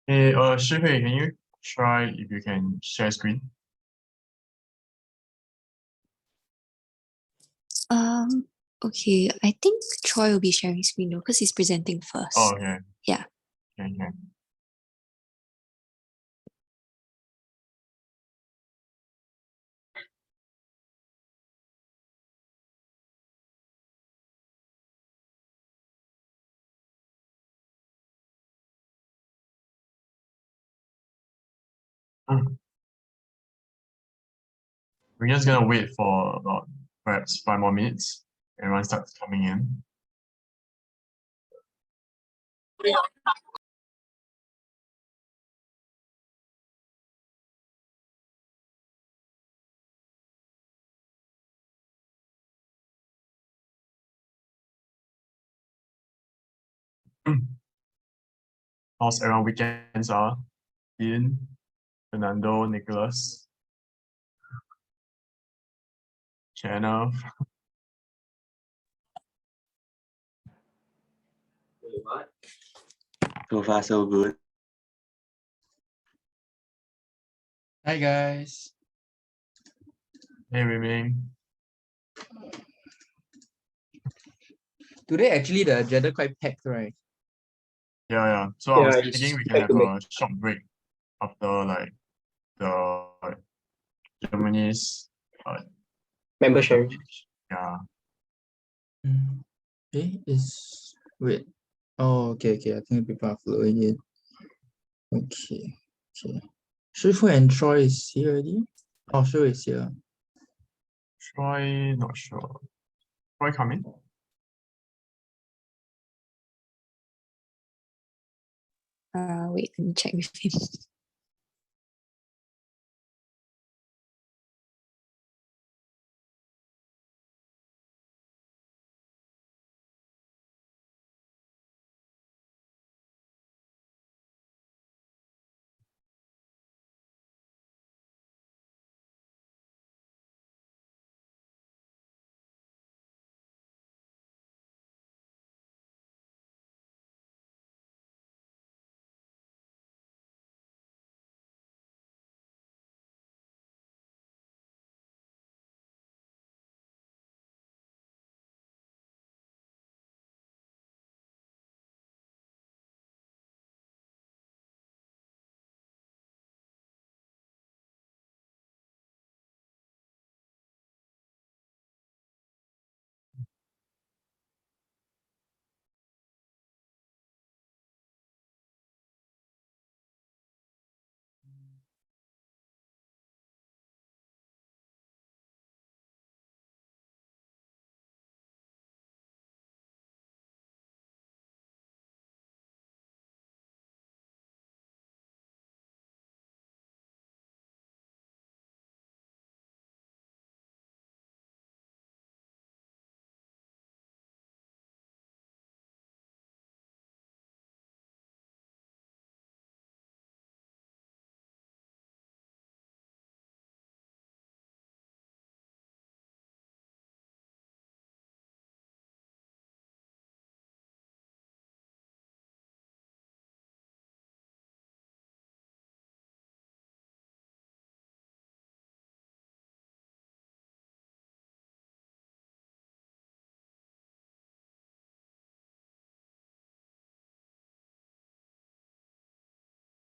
Hey, Shihui, can you try if you can share screen? Um, okay, I think Troy will be sharing screen though, because he's presenting first. Oh, okay. Yeah. Okay. We're just gonna wait for about perhaps 5 more minutes. Everyone starts coming in. How's everyone weekends are? Ian, Fernando, Nicholas, Jenna. So far, so good. Hi guys. Hey, Wei-Ming. Today actually the agenda quite packed, right? Yeah. So I was Yeah, thinking it's we can like have to make a short break after like the Germany's member sharing. yeah. Is wait. Oh, okay. I think people are flowing in. Okay. Shihui and Troy is here already. Oh, Shihui is here. Troy, not sure. Troy coming? Wait, let me check with him.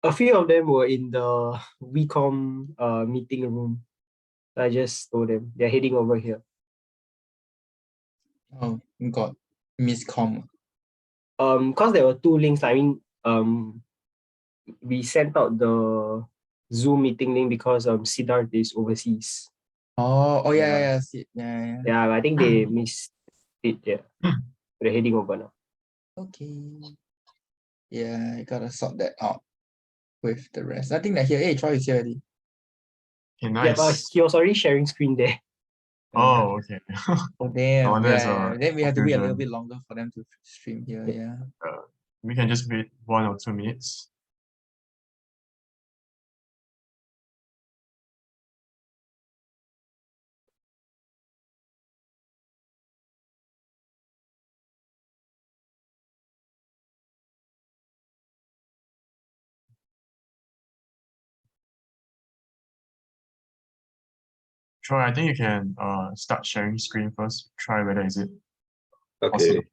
A few of them were in the WeCom meeting room. I just told them they're heading over here. Oh, got miscom. Because there were two links. I mean, we sent out the Zoom meeting link because Siddharth is overseas. Oh yeah, Yeah. yeah, see, yeah. Yeah, I think they missed it. Yeah, they're heading over now. Okay. Yeah, I gotta sort that out with the rest. I think that here, hey, Troy is here already. Okay, Yeah, but nice. he was already sharing screen there. Oh, okay. Oh damn, wonder it's yeah. a Then we have to wait a little confusion. bit longer for them to stream here, yeah. We can just wait 1 or 2 minutes. Troy, I think you can start sharing screen first. Try whether is it possible. Okay.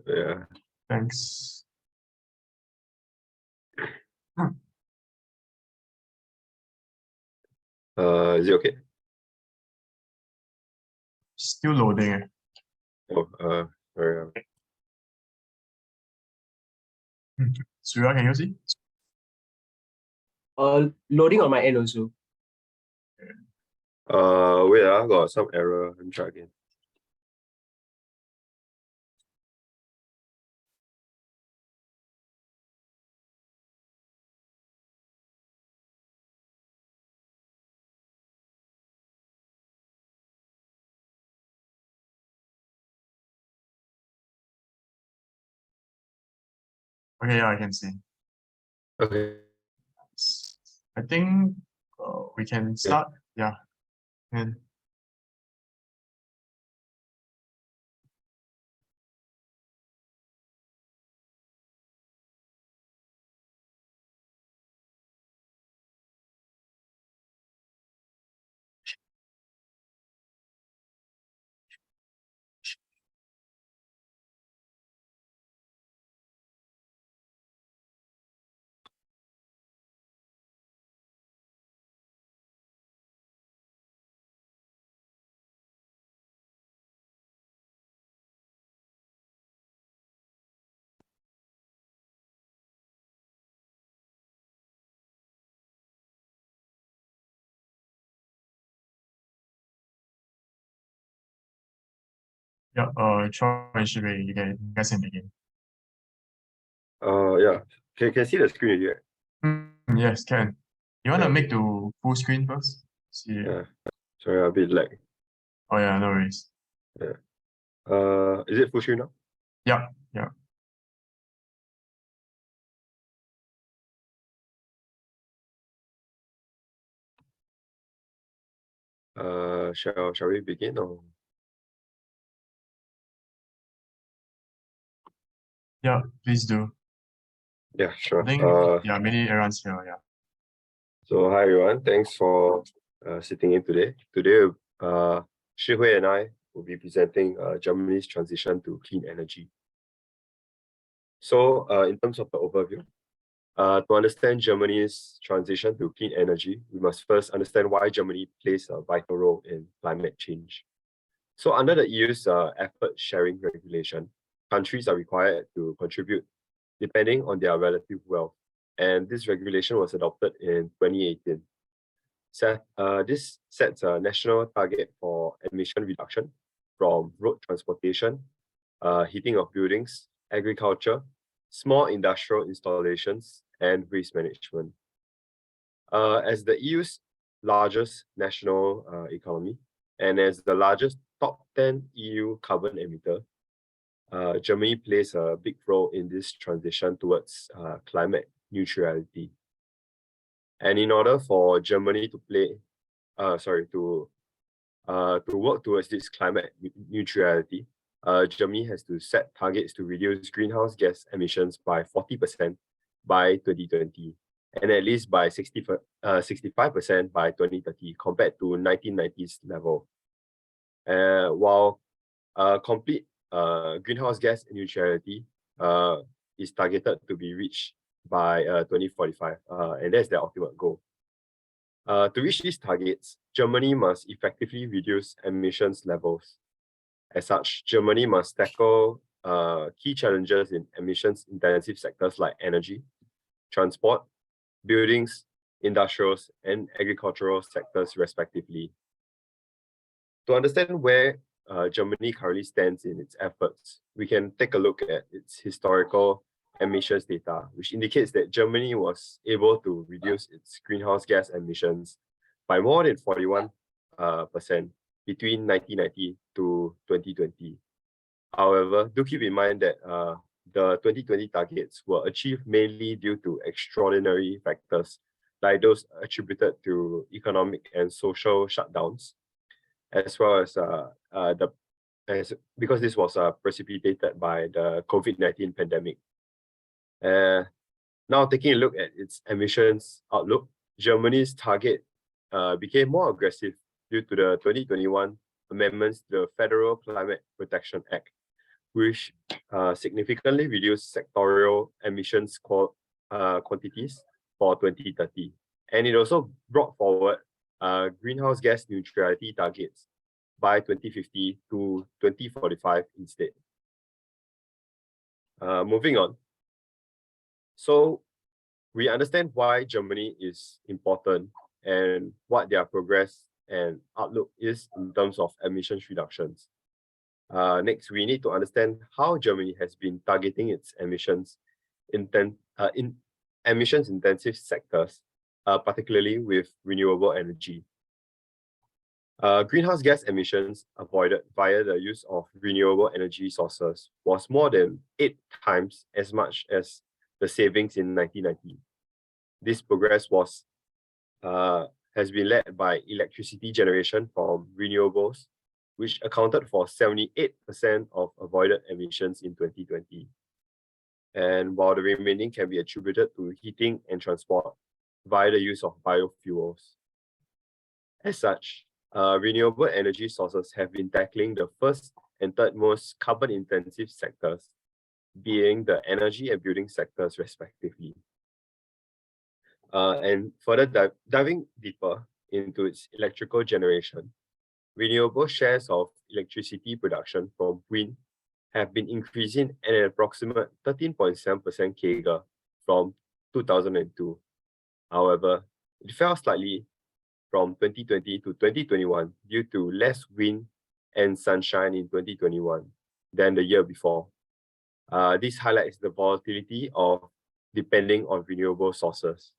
Yeah. Thanks. Is it okay? Still loading. Oh, sorry. Surya, can you see? Loading on my end also. Wait, got some error. Let me try again. Okay, yeah, I can see. Okay. I think we can start. Yeah. And yeah, Troy and Shihui, you guys can begin. Yeah. Can see the screen already, right? Yes, can. You want to Yeah, make to full screen first? See. Yeah. Sorry, a bit lag. Oh yeah, no worries. Is it full screen now? Yeah, yeah. Shall we begin or? Yeah, please do. Yeah, sure. I think yeah, maybe everyone's here, yeah. So hi everyone, thanks for sitting in today. Today, Shihui and I will be presenting Germany's transition to clean energy. So in terms of the overview, to understand Germany's transition to clean energy, we must first understand why Germany plays a vital role in climate change. So under the EU's effort sharing regulation, countries are required to contribute depending on their relative wealth. And this regulation was adopted in 2018. This sets a national target for emission reduction from road transportation, heating of buildings, agriculture, small industrial installations, and waste management. As the EU's largest national economy and as the largest top 10 EU carbon emitter, Germany plays a big role in this transition towards climate neutrality. And in order for Germany to work towards this climate neutrality, Germany has to set targets to reduce greenhouse gas emissions by 40% by 2020, and at least by 65% by 2030 compared to 1990s level. While complete greenhouse gas neutrality is targeted to be reached by 2045, and that's their ultimate goal. To reach these targets, Germany must effectively reduce emissions levels. As such, Germany must tackle key challenges in emissions-intensive sectors like energy, transport, buildings, industrials, and agricultural sectors, respectively. To understand where Germany currently stands in its efforts, we can take a look at its historical emissions data, which indicates that Germany was able to reduce its greenhouse gas emissions by more than 41% between 1990 to 2020. However, do keep in mind that the 2020 targets were achieved mainly due to extraordinary factors, like those attributed to economic and social shutdowns, as well as because this was precipitated by the COVID-19 pandemic. Now taking a look at its emissions outlook, Germany's target became more aggressive due to the 2021 amendments to the Federal Climate Protection Act, which significantly reduced sectorial emissions quantities for 2030. And it also brought forward greenhouse gas neutrality targets by 2050 to 2045 instead. Moving on. So we understand why Germany is important and what their progress and outlook is in terms of emissions reductions. Next, we need to understand how Germany has been targeting its emissions in emissions-intensive sectors, particularly with renewable energy. Greenhouse gas emissions avoided via the use of renewable energy sources was more than 8 times as much as the savings in 1990. This progress has been led by electricity generation from renewables, which accounted for 78% of avoided emissions in 2020. And while the remaining can be attributed to heating and transport via the use of biofuels. As such, renewable energy sources have been tackling the first and third most carbon-intensive sectors, being the energy and building sectors, respectively. And further diving deeper into its electrical generation, renewable shares of electricity production from wind have been increasing at an approximate 13.7% CAGR from 2002. However, it fell slightly from 2020 to 2021 due to less wind and sunshine in 2021 than the year before. This highlights the volatility of depending on renewable sources.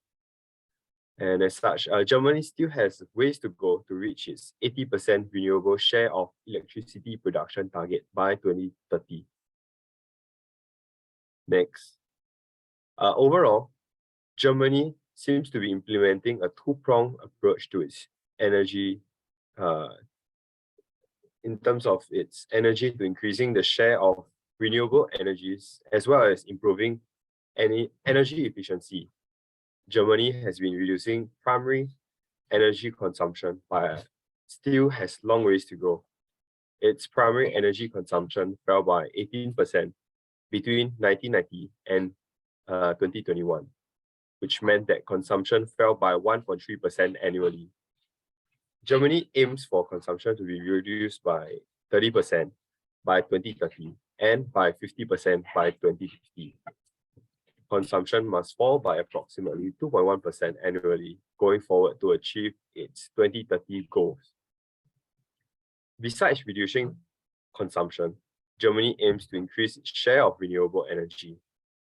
And as such, Germany still has ways to go to reach its 80% renewable share of electricity production target by 2030. Next. Overall, Germany seems to be implementing a two-pronged approach to its energy in terms of its energy to increasing the share of renewable energies as well as improving energy efficiency. Germany has been reducing primary energy consumption but still has long ways to go. Its primary energy consumption fell by 18% between 1990 and 2021, which meant that consumption fell by 1.3% annually. Germany aims for consumption to be reduced by 30% by 2030 and by 50% by 2050. Consumption must fall by approximately 2.1% annually going forward to achieve its 2030 goals. Besides reducing consumption, Germany aims to increase its share of renewable energy,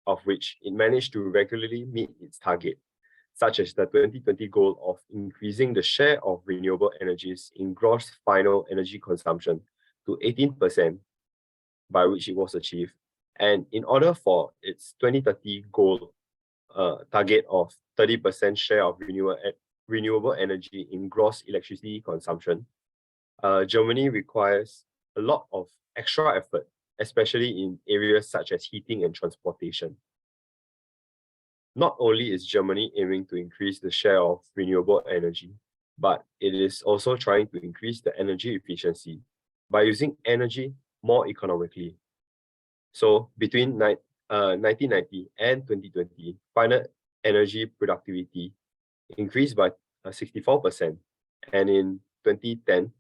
of which it managed to regularly meet its target, such as the 2020 goal of increasing the share of renewable energies in gross final energy consumption to 18%, by which it was achieved. And in order for its 2030 goal target of 30% share of renewable energy in gross electricity consumption, Germany requires a lot of extra effort, especially in areas such as heating and transportation. Not only is Germany aiming to increase the share of renewable energy, but it is also trying to increase the energy efficiency by using energy more economically. So between 1990 and 2020, final energy productivity increased by 64%. And in 2010,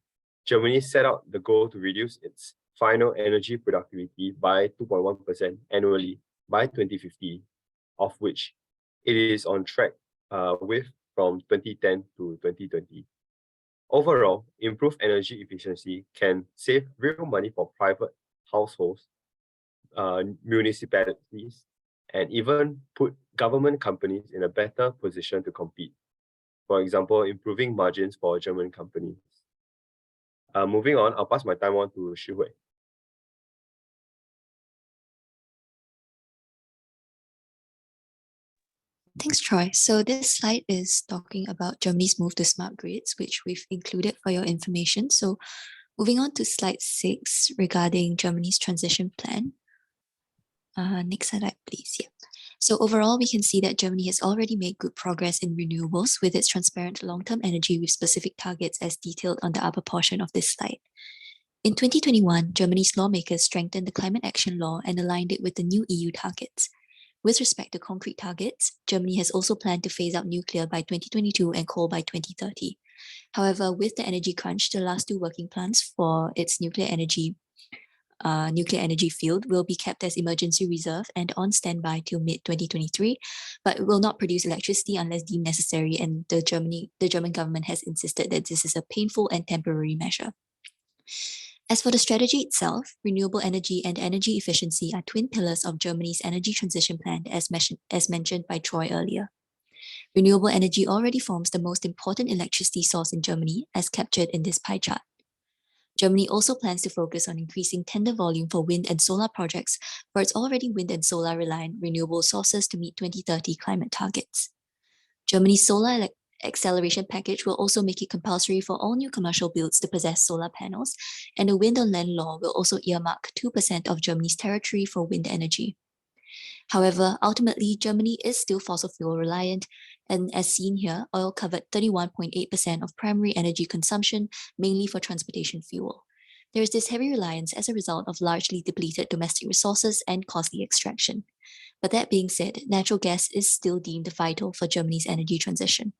Germany set out the goal to reduce its final energy productivity by 2.1% annually by 2050, of which it is on track with from 2010 to 2020. Overall, improved energy efficiency can save real money for private households, municipalities, and even put government companies in a better position to compete. For example, improving margins for German companies. Moving on, I'll pass my time on to Shihui. Thanks, Troy. So this slide is talking about Germany's move to smart grids, which we've included for your information. So moving on to slide 6 regarding Germany's transition plan. Next slide, please. Yeah. So overall, we can see that Germany has already made good progress in renewables with its transparent long-term energy with specific targets as detailed on the upper portion of this slide. In 2021, Germany's lawmakers strengthened the climate action law and aligned it with the new EU targets. With respect to concrete targets, Germany has also planned to phase out nuclear by 2022 and coal by 2030. However, with the energy crunch, the last 2 working plants for its nuclear energy field will be kept as emergency reserve and on standby till mid-2023, but will not produce electricity unless deemed necessary, and the German government has insisted that this is a painful and temporary measure. As for the strategy itself, renewable energy and energy efficiency are twin pillars of Germany's energy transition plan as mentioned by Troy earlier. Renewable energy already forms the most important electricity source in Germany as captured in this pie chart. Germany also plans to focus on increasing tender volume for wind and solar projects for its already wind and solar reliant renewable sources to meet 2030 climate targets. Germany's solar acceleration package will also make it compulsory for all new commercial builds to possess solar panels, and the wind on land law will also earmark 2% of Germany's territory for wind energy. However, ultimately, Germany is still fossil fuel reliant, and as seen here, oil covered 31.8% of primary energy consumption, mainly for transportation fuel. There is this heavy reliance as a result of largely depleted domestic resources and costly extraction. But that being said, natural gas is still deemed vital for Germany's energy transition.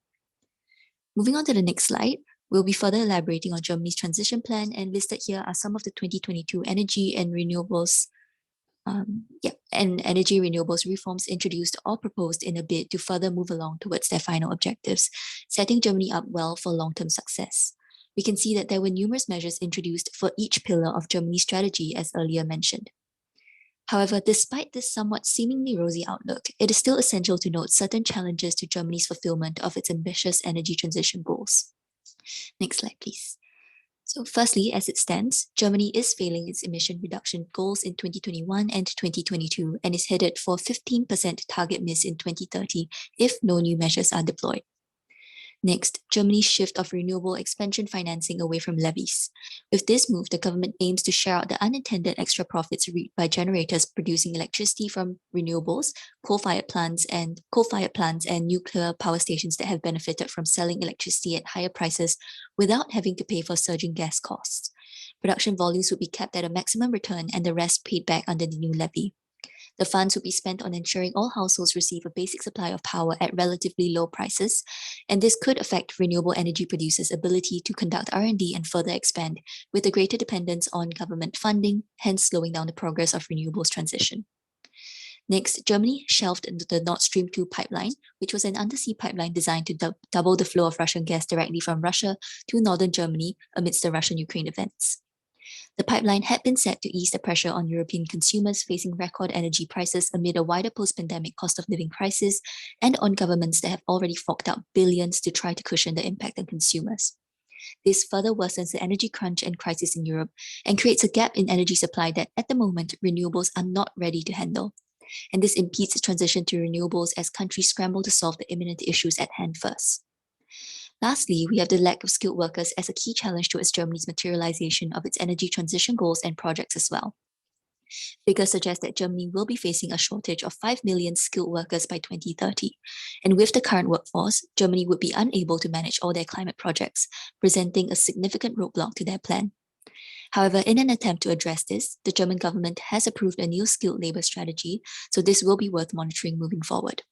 Moving on to the next slide, we'll be further elaborating on Germany's transition plan, and listed here are some of the 2022 energy and renewables energy renewables reforms introduced or proposed in a bid to further move along towards their final objectives, setting Germany up well for long-term success. We can see that there were numerous measures introduced for each pillar of Germany's strategy, as earlier mentioned. However, despite this somewhat seemingly rosy outlook, it is still essential to note certain challenges to Germany's fulfillment of its ambitious energy transition goals. Next slide, please. So firstly, as it stands, Germany is failing its emission reduction goals in 2021 and 2022 and is headed for 15% target miss in 2030 if no new measures are deployed. Next, Germany's shift of renewable expansion financing away from levies. With this move, the government aims to share out the unintended extra profits reaped by generators producing electricity from renewables, coal-fired plants and nuclear power stations that have benefited from selling electricity at higher prices without having to pay for surging gas costs. Production volumes would be kept at a maximum return and the rest paid back under the new levy. The funds would be spent on ensuring all households receive a basic supply of power at relatively low prices, and this could affect renewable energy producers' ability to conduct R&D and further expand, with a greater dependence on government funding, hence slowing down the progress of renewables transition. Next, Germany shelved the Nord Stream 2 pipeline, which was an undersea pipeline designed to double the flow of Russian gas directly from Russia to northern Germany amidst the Russian-Ukraine events. The pipeline had been set to ease the pressure on European consumers facing record energy prices amid a wider post-pandemic cost of living crisis and on governments that have already forked out billions to try to cushion the impact on consumers. This further worsens the energy crunch and crisis in Europe and creates a gap in energy supply that at the moment renewables are not ready to handle. And this impedes the transition to renewables as countries scramble to solve the imminent issues at hand first. Lastly, we have the lack of skilled workers as a key challenge towards Germany's materialization of its energy transition goals and projects as well. Figures suggest that Germany will be facing a shortage of 5 million skilled workers by 2030. And with the current workforce, Germany would be unable to manage all their climate projects, presenting a significant roadblock to their plan. However, in an attempt to address this, the German government has approved a new skilled labor strategy, so this will be worth monitoring moving forward.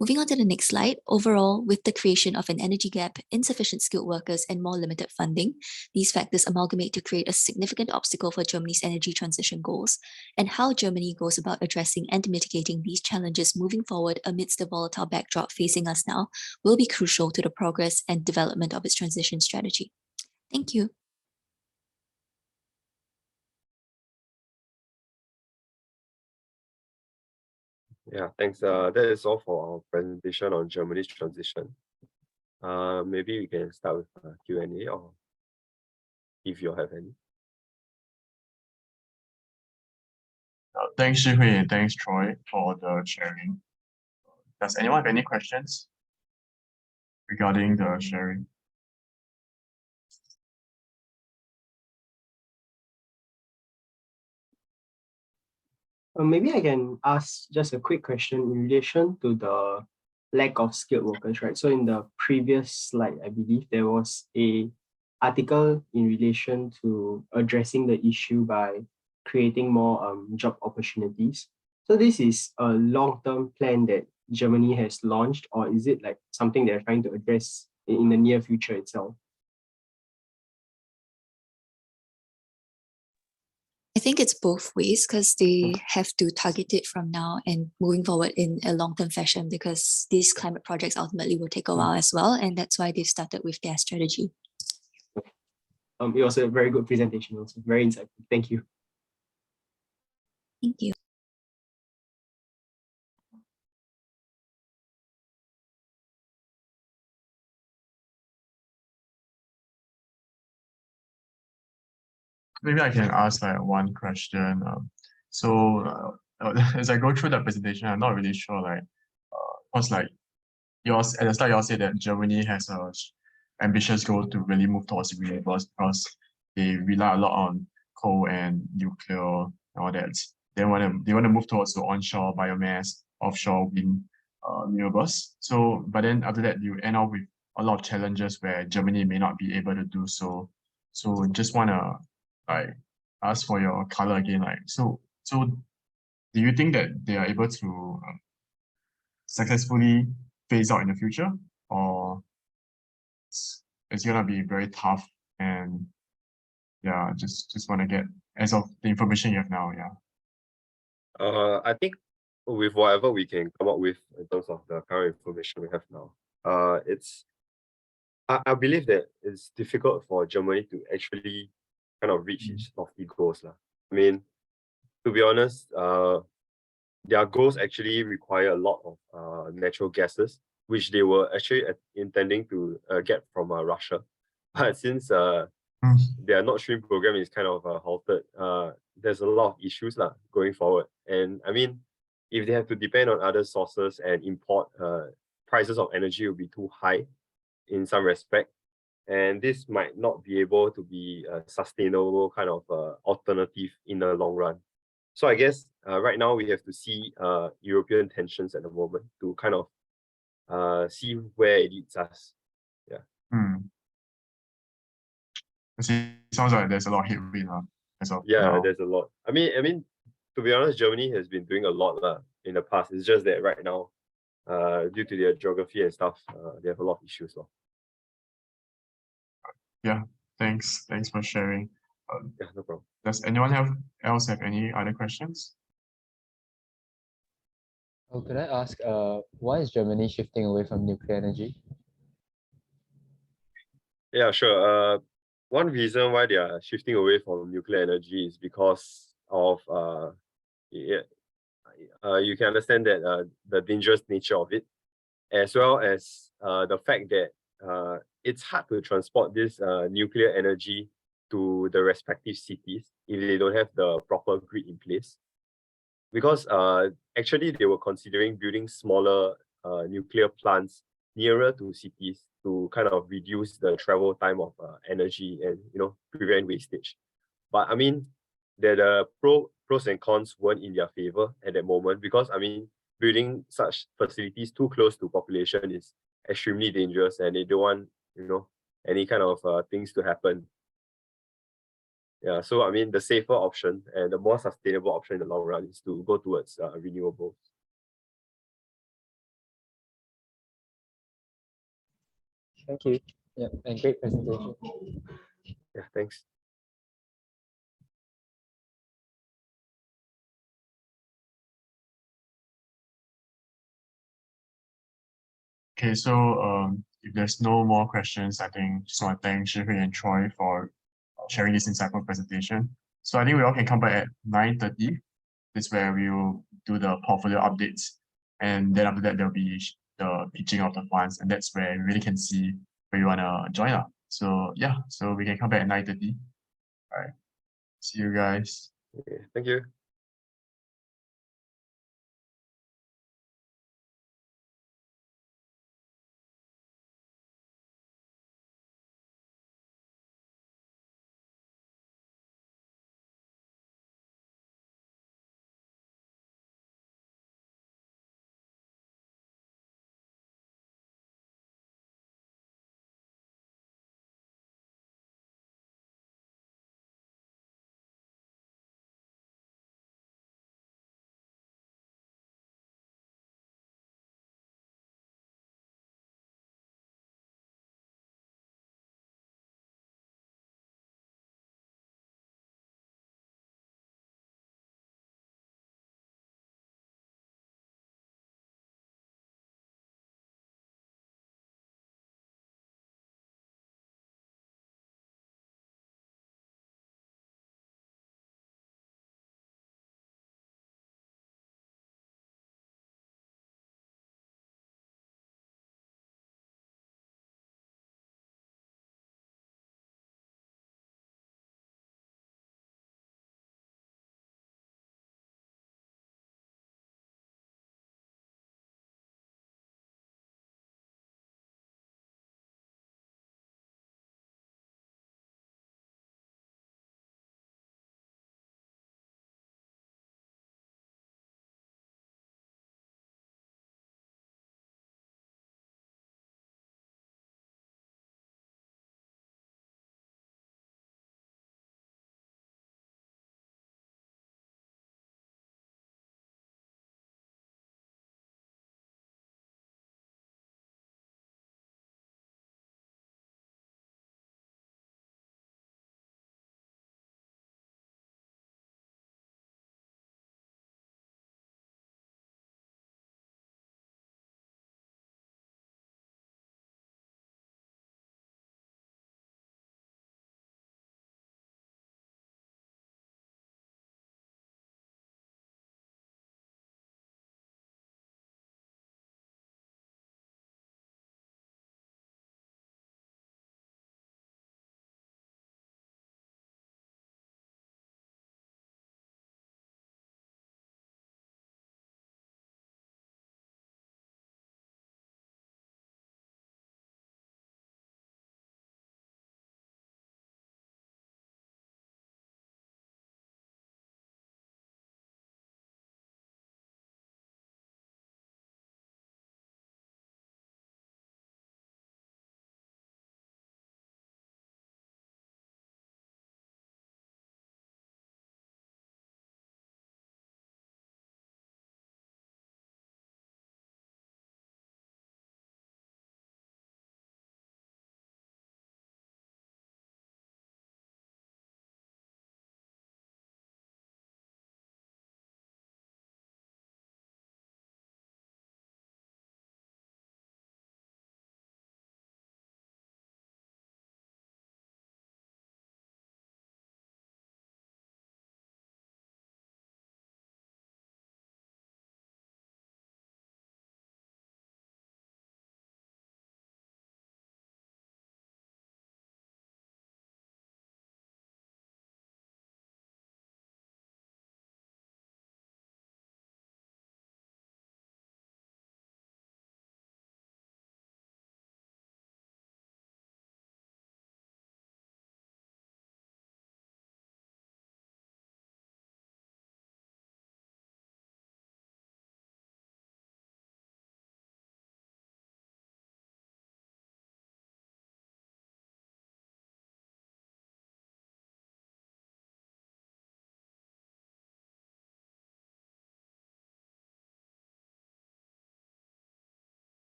Moving on to the next slide, overall, with the creation of an energy gap, insufficient skilled workers, and more limited funding, these factors amalgamate to create a significant obstacle for Germany's energy transition goals. And how Germany goes about addressing and mitigating these challenges moving forward amidst the volatile backdrop facing us now will be crucial to the progress and development of its transition strategy. Thank you. Yeah, thanks. That is all for our presentation on Germany's transition. Maybe we can start with Q&A, or if you have any. Thanks, Shihui, and thanks, Troy, for the sharing. Does anyone have any questions regarding the sharing? Maybe I can ask just a quick question in relation to the lack of skilled workers, right? So in the previous slide, I believe there was a article in relation to addressing the issue by creating more job opportunities. So this is a long-term plan that Germany has launched, or is it like something they're trying to address in the near future itself? I think it's both ways because they have to target it from now and moving forward in a long-term fashion, because these climate projects ultimately will take a while as well. And that's why they've started with their strategy. It was a very good presentation also, very insightful. Thank you. Thank you. Maybe I can ask like one question. As I go through the presentation, I'm not really sure, like, because like yours at the start, you all said that Germany has a ambitious goal to really move towards renewables because they rely a lot on coal and nuclear and all that. They want to move towards the onshore biomass, offshore wind renewables. So, but then after that, you end up with a lot of challenges where Germany may not be able to do so. So, just want to like ask for your color again. Like, so do you think that they are able to successfully phase out in the future, or it's gonna be very tough? And yeah, just want to get as of the information you have now. Yeah. I think with whatever we can come up with in terms of the current information we have now, I believe that it's difficult for Germany to actually kind of reach its lofty goals. I mean, to be honest, their goals actually require a lot of natural gases, which they were actually intending to get from Russia. But since their Nord Stream program is kind of halted, there's a lot of issues going forward. And I mean, if they have to depend on other sources and import, prices of energy will be too high in some respect. And this might not be able to be a sustainable kind of alternative in the long run. So I guess right now we have to see European tensions at the moment to kind of see where it leads us. Yeah. It sounds like there's a lot of headwind as of Yeah, now. there's a lot. I mean, to be honest, Germany has been doing a lot in the past. It's just that right now, due to their geography and stuff, they have a lot of issues. Yeah, thanks for sharing. Yeah, no problem. Does anyone else have any other questions? Oh, could I ask, why is Germany shifting away from nuclear energy? Yeah, sure. One reason why they are shifting away from nuclear energy is because of you can understand that the dangerous nature of it, as well as the fact that it's hard to transport this nuclear energy to the respective cities if they don't have the proper grid in place. Because actually they were considering building smaller nuclear plants nearer to cities to kind of reduce the travel time of energy and prevent wastage. But I mean, the pros and cons weren't in their favor at that moment, because I mean, building such facilities too close to population is extremely dangerous, and they don't want any kind of things to happen. Yeah, so I mean, the safer option and the more sustainable option in the long run is to go towards renewables. Thank you. Yeah, and great presentation. Yeah, thanks. Okay, so if there's no more questions, I think just want to thank Shihui and Troy for sharing this insightful presentation. So I think we all can come back at 9:30. This is where we will do the portfolio updates. And then after that, there'll be the pitching of the funds. And that's where we really can see where you want to join up. So yeah, so we can come back at 9:30. All right. See you guys. Okay, thank you.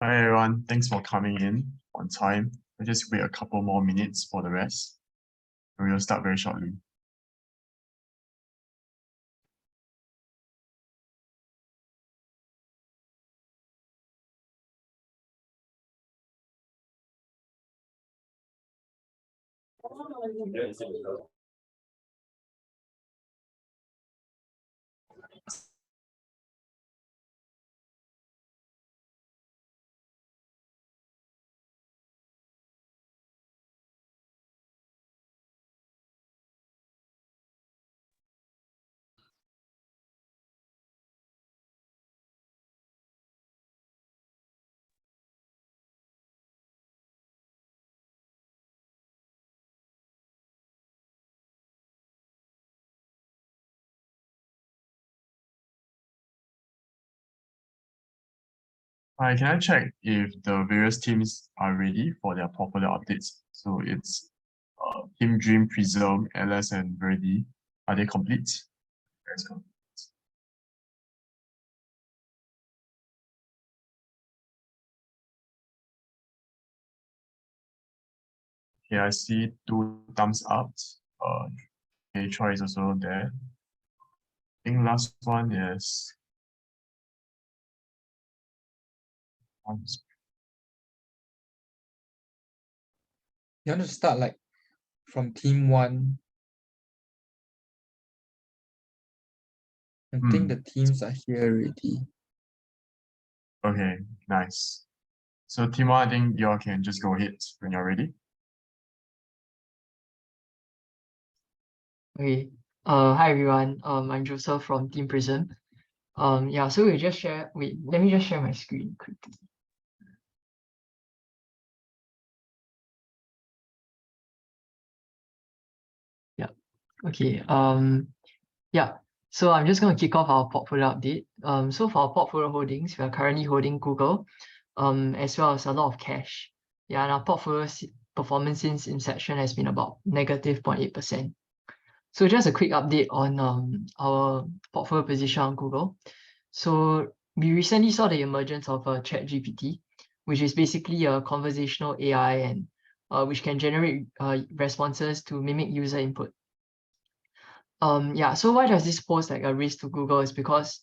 Hi everyone, thanks for coming in on time. We'll just wait a couple more minutes for the rest. We will start very shortly. Hi, can I check if the various teams are ready for their portfolio updates? So it's Team Dream, Prism, LS, and Verdi. Are they complete? Let's go. Okay, I see 2 thumbs up. Okay, Troy is also there. I think last one is You want to start like from team 1? I think the teams are here already. okay, nice. So Team 1, I think you all can just go ahead when you're ready. Okay. Hi everyone. I'm Joseph from Team Prism. Yeah, so we just share. Wait, let me just share my screen quickly. Yeah. Okay. Yeah. So I'm just going to kick off our portfolio update. So for our portfolio holdings, we are currently holding Google, as well as a lot of cash. Yeah, and our portfolio performance since inception has been about negative 0.8%. So just a quick update on our portfolio position on Google. So we recently saw the emergence of ChatGPT, which is basically a conversational AI and which can generate responses to mimic user input. Yeah, so why does this pose like a risk to Google is because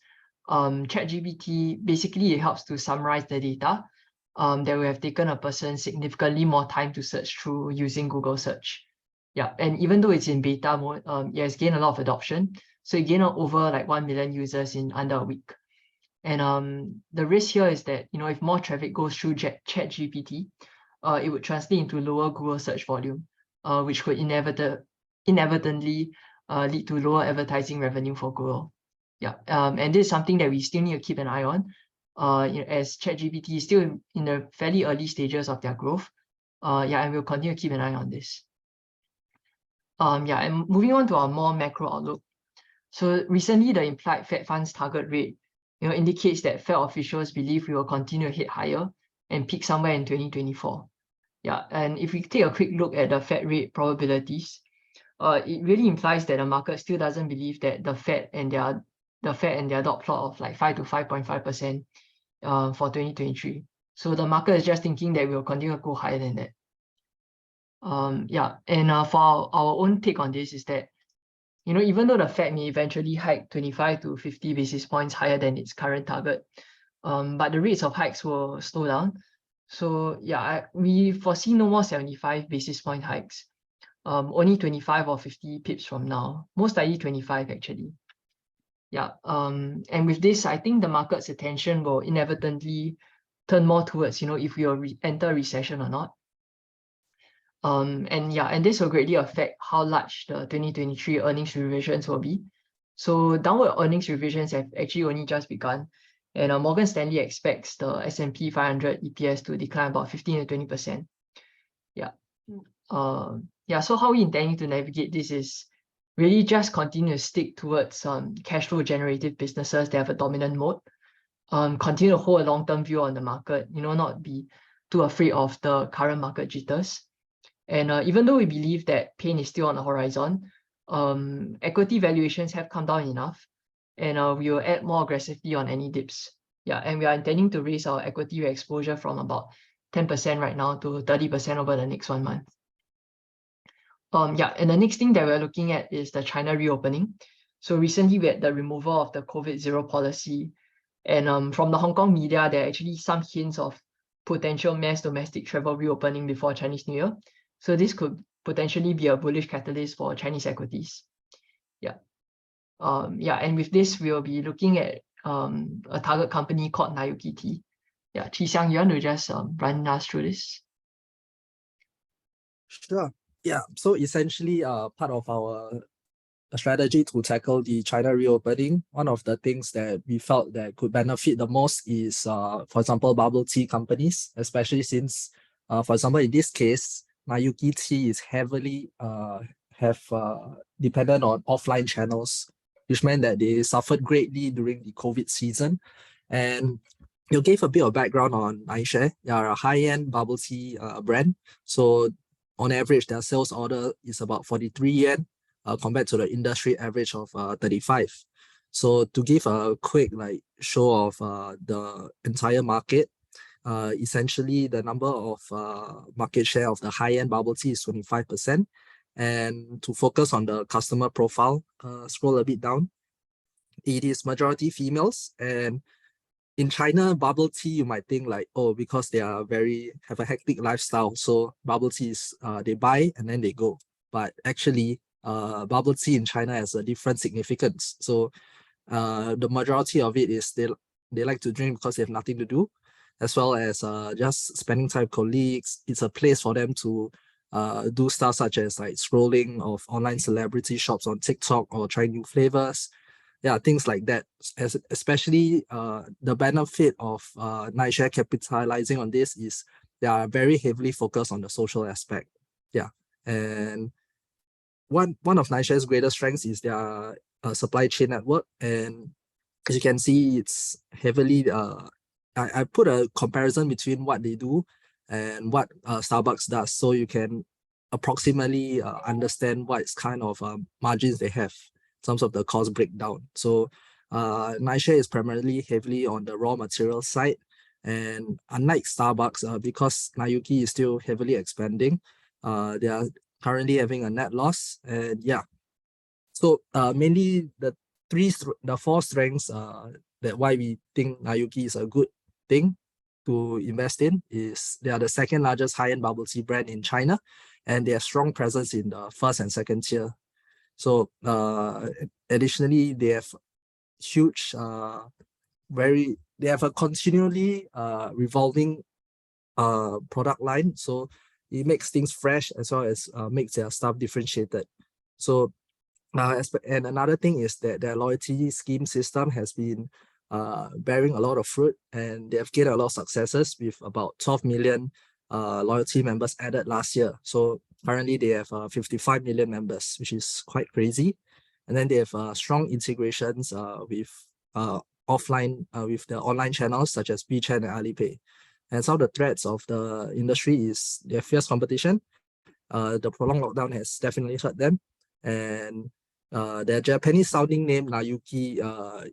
ChatGPT basically it helps to summarize the data that will have taken a person significantly more time to search through using Google search. Yeah, and even though it's in beta mode, it has gained a lot of adoption. So it gained over like 1 million users in under a week. And the risk here is that, you know, if more traffic goes through ChatGPT, it would translate into lower Google search volume, which could inadvertently lead to lower advertising revenue for Google. Yeah, and this is something that we still need to keep an eye on, you know, as ChatGPT is still in the fairly early stages of their growth. Yeah, and we'll continue to keep an eye on this. Yeah, and moving on to our more macro outlook. So recently, the implied Fed funds target rate, you know, indicates that Fed officials believe we will continue to hit higher and peak somewhere in 2024. Yeah, and if we take a quick look at the Fed rate probabilities, it really implies that the market still doesn't believe that the Fed and their dot plot of like 5 to 5.5% for 2023. So the market is just thinking that we'll continue to go higher than that. Yeah, and for our own take on this is that, you know, even though the Fed may eventually hike 25 to 50 basis points higher than its current target, but the rates of hikes will slow down. So yeah, we foresee no more 75 basis point hikes, only 25 or 50 pips from now, most likely 25 actually. Yeah, and with this, I think the market's attention will inevitably turn more towards, you know, if we will enter recession or not. And yeah, and this will greatly affect how large the 2023 earnings revisions will be. So downward earnings revisions have actually only just begun, and Morgan Stanley expects the S&P 500 EPS to decline about 15 to 20%. Yeah, yeah. So how we intending to navigate this is really just continue to stick towards cash flow generative businesses that have a dominant mode. Continue to hold a long-term view on the market. You know, not be too afraid of the current market jitters. And even though we believe that pain is still on the horizon, equity valuations have come down enough, and we will add more aggressively on any dips. Yeah, and we are intending to raise our equity exposure from about 10% right now to 30% over the next 1 month. Yeah, and the next thing that we're looking at is the China reopening. So recently we had the removal of the COVID-0 policy, and from the Hong Kong media, there are actually some hints of potential mass domestic travel reopening before Chinese New Year. So this could potentially be a bullish catalyst for Chinese equities. Yeah. Yeah, and with this, we'll be looking at a target company called Nayuki Tea. Yeah, Chi Xiang, you want to just run us through this? Sure. Yeah. So essentially, part of our strategy to tackle the China reopening, one of the things that we felt that could benefit the most is, for example, bubble tea companies, especially since, for example, in this case, Nayuki Tea is heavily dependent on offline channels, which meant that they suffered greatly during the COVID season. And you gave a bit of background on iShare. They are a high-end bubble tea brand. So on average, their sales order is about 43 yen compared to the industry average of 35. So to give a quick show of the entire market, essentially the number of market share of the high-end bubble tea is 25%. And to focus on the customer profile, scroll a bit down. It is majority females, and in China, bubble tea, you might think because they are have a hectic lifestyle. So bubble tea is they buy and then they go. But actually, bubble tea in China has a different significance. So the majority of it is they like to drink because they have nothing to do, as well as just spending time with colleagues. It's a place for them to do stuff such as scrolling of online celebrity shops on TikTok or trying new flavors. Yeah, things like that. Especially the benefit of Nightshare capitalizing on this is they are very heavily focused on the social aspect. Yeah, and one of Nightshare's greatest strengths is their supply chain network. And as you can see, it's heavily, I put a comparison between what they do and what Starbucks does, so you can approximately understand what kind of margins they have in terms of the cost breakdown. So Nightshare is primarily heavily on the raw material side, and unlike Starbucks, because Nayuki is still heavily expanding, they are currently having a net loss. And yeah, so mainly the four strengths that why we think Nayuki is a good thing to invest in is they are the second largest high-end bubble tea brand in China, and they have strong presence in the first and second tier. So additionally, they have huge, they have a continually revolving product line. So it makes things fresh as well as makes their stuff differentiated. So and another thing is that their loyalty scheme system has been bearing a lot of fruit, and they have gained a lot of successes with about 12 million loyalty members added last year. So currently they have 55 million members, which is quite crazy. And then they have strong integrations with offline, with the online channels such as WeChat and Alipay. And some of the threats of the industry is their fierce competition. The prolonged lockdown has definitely hurt them. And their Japanese sounding name Nayuki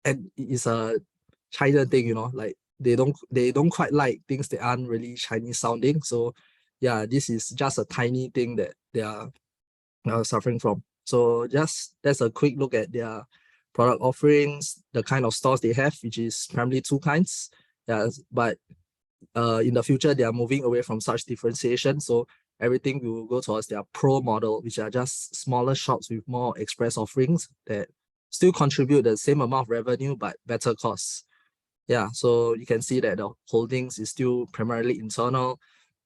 and is a China thing, you know, like they don't quite like things that aren't really Chinese sounding. So yeah, this is just a tiny thing that they are suffering from. So just that's a quick look at their product offerings, the kind of stores they have, which is primarily two kinds. Yeah, but in the future they are moving away from such differentiation. So everything will go towards their pro model, which are just smaller shops with more express offerings that still contribute the same amount of revenue but better costs. Yeah, so you can see that the holdings is still primarily internal.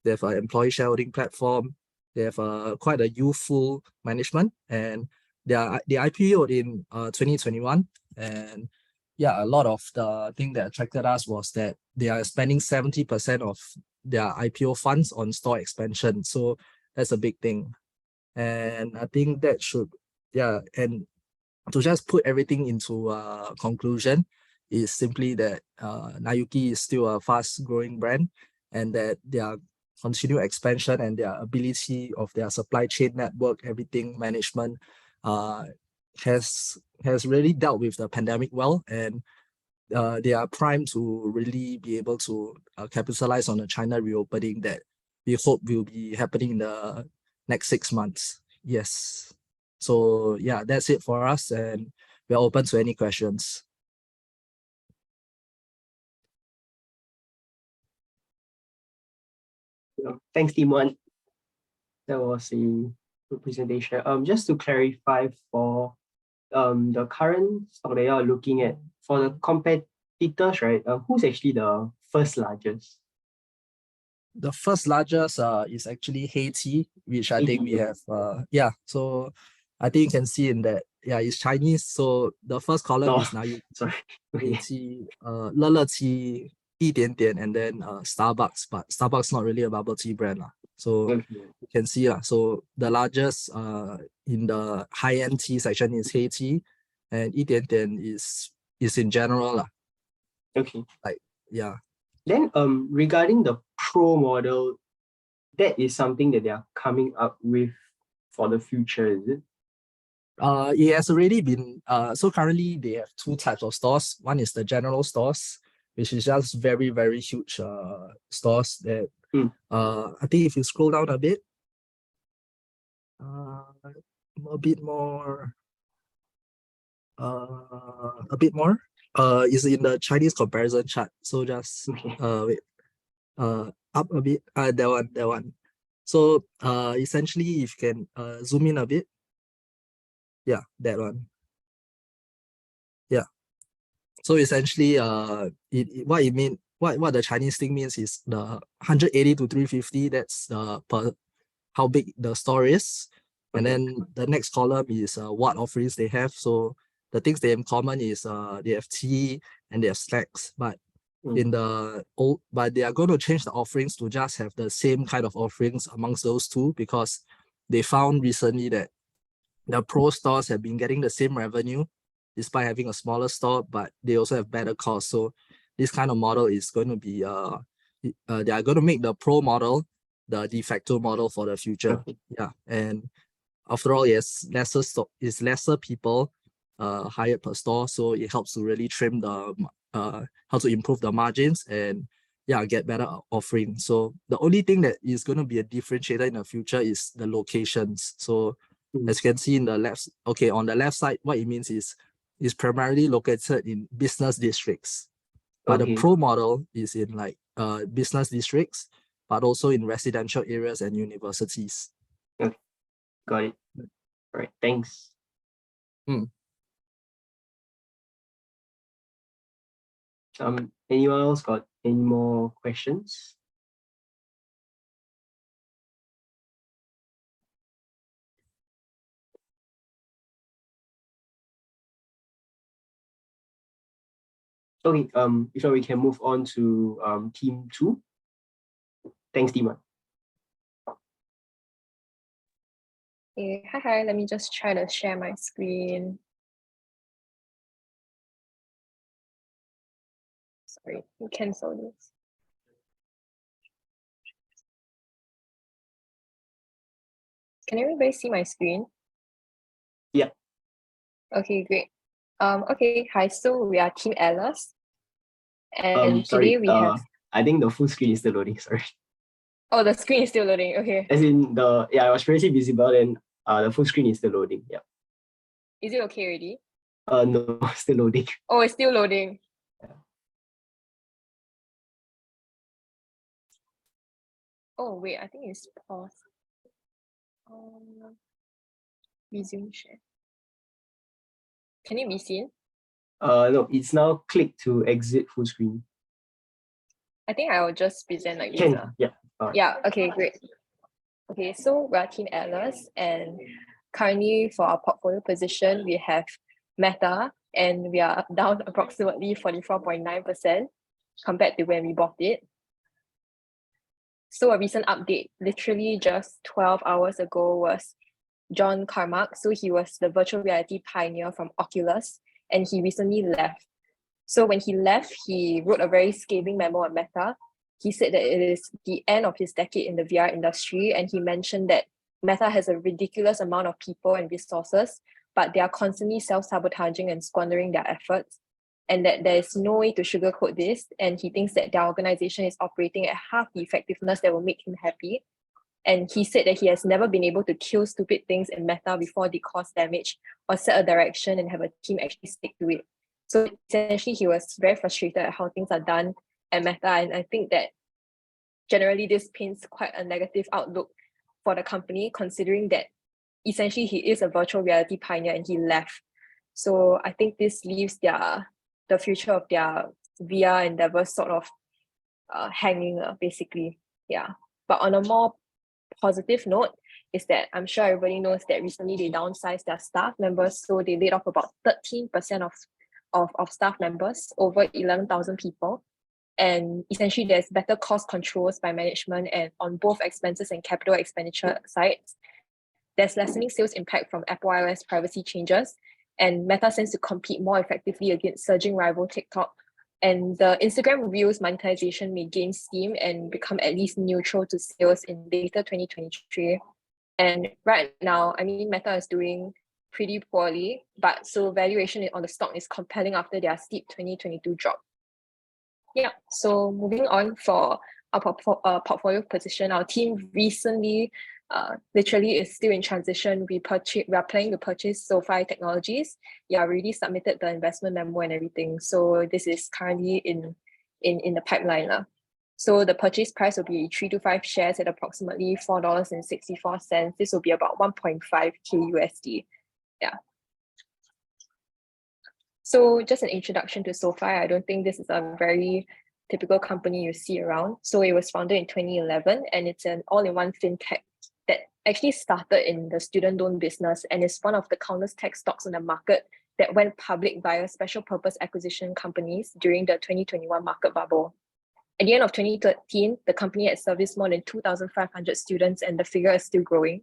They have an employee shareholding platform. They have quite a youthful management, and they IPO'd in 2021. And yeah, a lot of the thing that attracted us was that they are spending 70% of their IPO funds on store expansion. So that's a big thing. And I think that should, yeah, and to just put everything into a conclusion is simply that Nayuki is still a fast growing brand, and that their continued expansion and their ability of their supply chain network, everything management has really dealt with the pandemic well, and they are primed to really be able to capitalize on the China reopening that we hope will be happening in the next 6 months. Yes. So yeah, that's it for us, and we're open to any questions. Thanks, Timon. That was a good presentation. Just to clarify for the current stock that you are looking at, for the competitors, right? Who's actually the first largest? The first largest is actually Haiti, which I think we have. Yeah, so I think you can see in that. Yeah, it's Chinese. So the first column is Nayuki, Sorry. Okay. Haiti, Leleqi, 一点点, and then Starbucks. But Starbucks not really a bubble tea brand lah. So Okay. you can see lah. So the largest in the high-end tea section is Haiti, and 一点点 is in general lah. Okay. Like yeah. Then regarding the pro model, that is something that they are coming up with for the future, is it? It has already been so currently they have two types of stores. One is the general stores, which is just very, very huge stores that I think if you scroll down a bit, a bit more is in the Chinese comparison chart. So just wait, up a bit, that one. So essentially if you can zoom in a bit, yeah, that one. Yeah. So essentially what the Chinese thing means is the 180 to 350, that's per how big the store is. And then the next column is what offerings they have. So the things they have in common is they have tea and they have snacks, but but they are going to change the offerings to just have the same kind of offerings amongst those two, because they found recently that the pro stores have been getting the same revenue despite having a smaller store, but they also have better costs. So this kind of model is going to be they are going to make the pro model the de facto model for the future. Okay. Yeah, and after all, yes, lesser people hired per store, so it helps to really trim the how to improve the margins and yeah, get better offering. So the only thing that is going to be a differentiator in the future is the locations. So as you can see in the left, okay, on the left side, what it means is primarily located in business districts. But the Okay. pro model is in like business districts, but also in residential areas and universities. Got it. All right. Thanks. Anyone else got any more questions? Okay, if not, we can move on to team 2. Thanks, team 1. Okay, hi, let me just try to share my screen. Sorry, you cancel this. Can everybody see my screen? Yeah. Okay, great. Okay, hi, so we are Team Alice. And Sorry, today we have, I think the full screen is still loading, sorry. oh, the screen is still loading, okay. As in it was previously visible and the full screen is still loading, yeah. Is it okay already? No, still loading. Oh, it's still loading. Oh, wait, I think it's paused. Resume share. Can it be seen? No, it's now click to exit full screen. I think I will just present like this. Can, yeah. Right. Yeah, okay, great. Okay, so we're Team Atlas, and currently for our portfolio position, we have Meta, and we are down approximately 44.9% compared to when we bought it. So a recent update, literally just 12 hours ago, was John Carmack. So he was the virtual reality pioneer from Oculus, and he recently left. So when he left, he wrote a very scathing memo on Meta. He said that it is the end of his decade in the VR industry, and he mentioned that Meta has a ridiculous amount of people and resources, but they are constantly self-sabotaging and squandering their efforts, and that there is no way to sugarcoat this, and he thinks that their organization is operating at half the effectiveness that will make him happy. And he said that he has never been able to kill stupid things in Meta before they cause damage or set a direction and have a team actually stick to it. So essentially, he was very frustrated at how things are done at Meta. And I think that generally this paints quite a negative outlook for the company, considering that essentially he is a virtual reality pioneer and he left. So I think this leaves the future of their VR endeavors sort of hanging, basically. Yeah. But on a more positive note is that I'm sure everybody knows that recently they downsized their staff members. So they laid off about 13% of staff members, over 11,000 people. And essentially there's better cost controls by management and on both expenses and capital expenditure sides. There's lessening sales impact from Apple iOS privacy changes, and Meta seems to compete more effectively against surging rival TikTok. And the Instagram Reels monetization may gain steam and become at least neutral to sales in later 2023. And right now, I mean, Meta is doing pretty poorly, but so valuation on the stock is compelling after their steep 2022 drop. Yeah, so moving on for our portfolio position, our team recently literally is still in transition. We are planning to purchase SoFi Technologies. Yeah, we already submitted the investment memo and everything. So this is currently in the pipeline. So the purchase price will be 3 to 5 shares at approximately $4.64. This will be about 1.5K USD. Yeah. So just an introduction to SoFi. I don't think this is a very typical company you see around. So it was founded in 2011, and it's an all-in-one fintech that actually started in the student loan business and is one of the countless tech stocks on the market that went public via special purpose acquisition companies during the 2021 market bubble. At the end of 2013, the company had serviced more than 2,500 students, and the figure is still growing.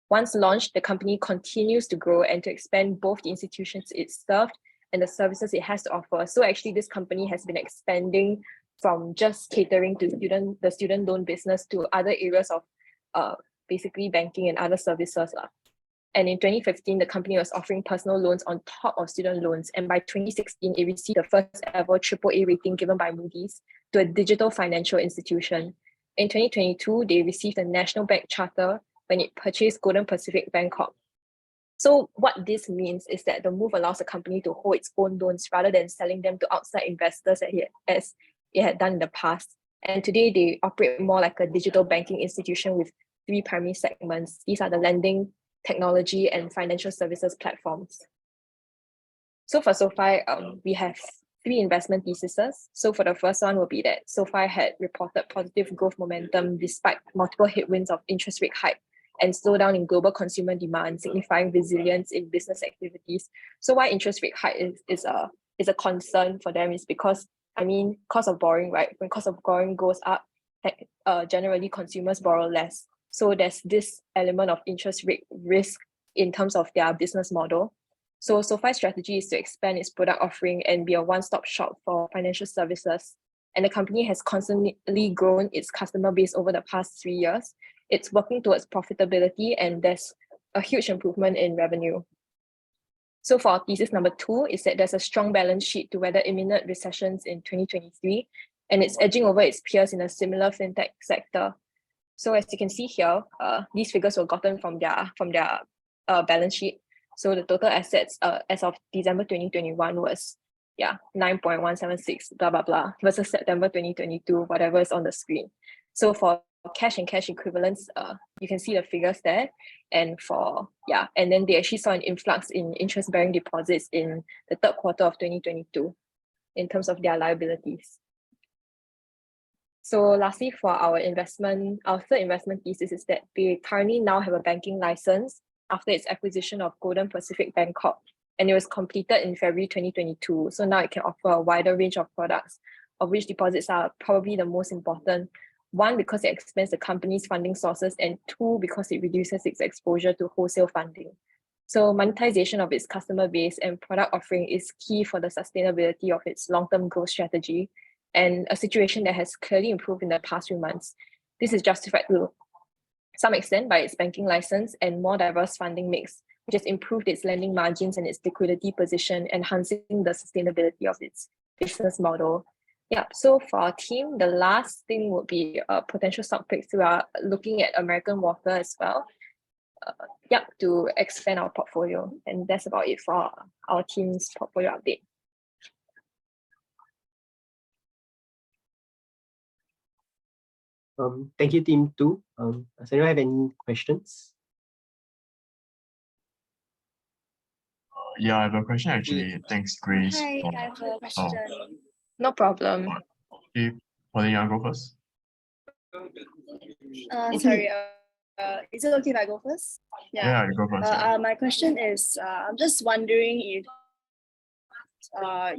Once launched, the company continues to grow and to expand both the institutions it served and the services it has to offer. So actually, this company has been expanding from just catering to the student loan business to other areas of basically banking and other services. And in 2015, the company was offering personal loans on top of student loans. And by 2016, it received the first ever AAA rating given by Moody's to a digital financial institution. In 2022, they received a National Bank Charter when it purchased Golden Pacific Bangkok. So what this means is that the move allows the company to hold its own loans rather than selling them to outside investors as it had done in the past. And today they operate more like a digital banking institution with 3 primary segments. These are the lending, technology, and financial services platforms. So for SoFi, we have 3 investment theses. So for the first one will be that SoFi had reported positive growth momentum despite multiple headwinds of interest rate hike and slowdown in global consumer demand, signifying resilience in business activities. So why interest rate hike is a concern for them is because, I mean, cost of borrowing, right? When cost of borrowing goes up, generally consumers borrow less. So there's this element of interest rate risk in terms of their business model. So SoFi's strategy is to expand its product offering and be a one-stop shop for financial services. And the company has constantly grown its customer base over the past 3 years. It's working towards profitability and there's a huge improvement in revenue. So for thesis number 2 is that there's a strong balance sheet to weather imminent recessions in 2023, and it's edging over its peers in a similar fintech sector. So as you can see here, these figures were gotten from their balance sheet. So the total assets as of December 2021 was 9.176 blah blah blah versus September 2022, whatever is on the screen. So for cash and cash equivalents, you can see the figures there. And and then they actually saw an influx in interest-bearing deposits in the 3rd quarter of 2022 in terms of their liabilities. So lastly, for our 3rd investment thesis is that they currently now have a banking license after its acquisition of Golden Pacific Bangkok, and it was completed in February 2022. So now it can offer a wider range of products, of which deposits are probably the most important. 1, because it expands the company's funding sources, and 2, because it reduces its exposure to wholesale funding. So monetization of its customer base and product offering is key for the sustainability of its long-term growth strategy, and a situation that has clearly improved in the past few months. This is justified to some extent by its banking license and more diverse funding mix, which has improved its lending margins and its liquidity position, enhancing the sustainability of its business model. So for our team, the last thing would be potential stock picks. We are looking at American Water as well, to expand our portfolio. And that's about it for our team's portfolio update. Thank you, Team 2. Does anyone have any questions? Yeah, I have a question actually. Thanks, Grace. Hi, I have a question. No problem. Okay, Pauline, you want to go first? Sorry, is it okay if I go first? Yeah, you go first. My question is, I'm just wondering if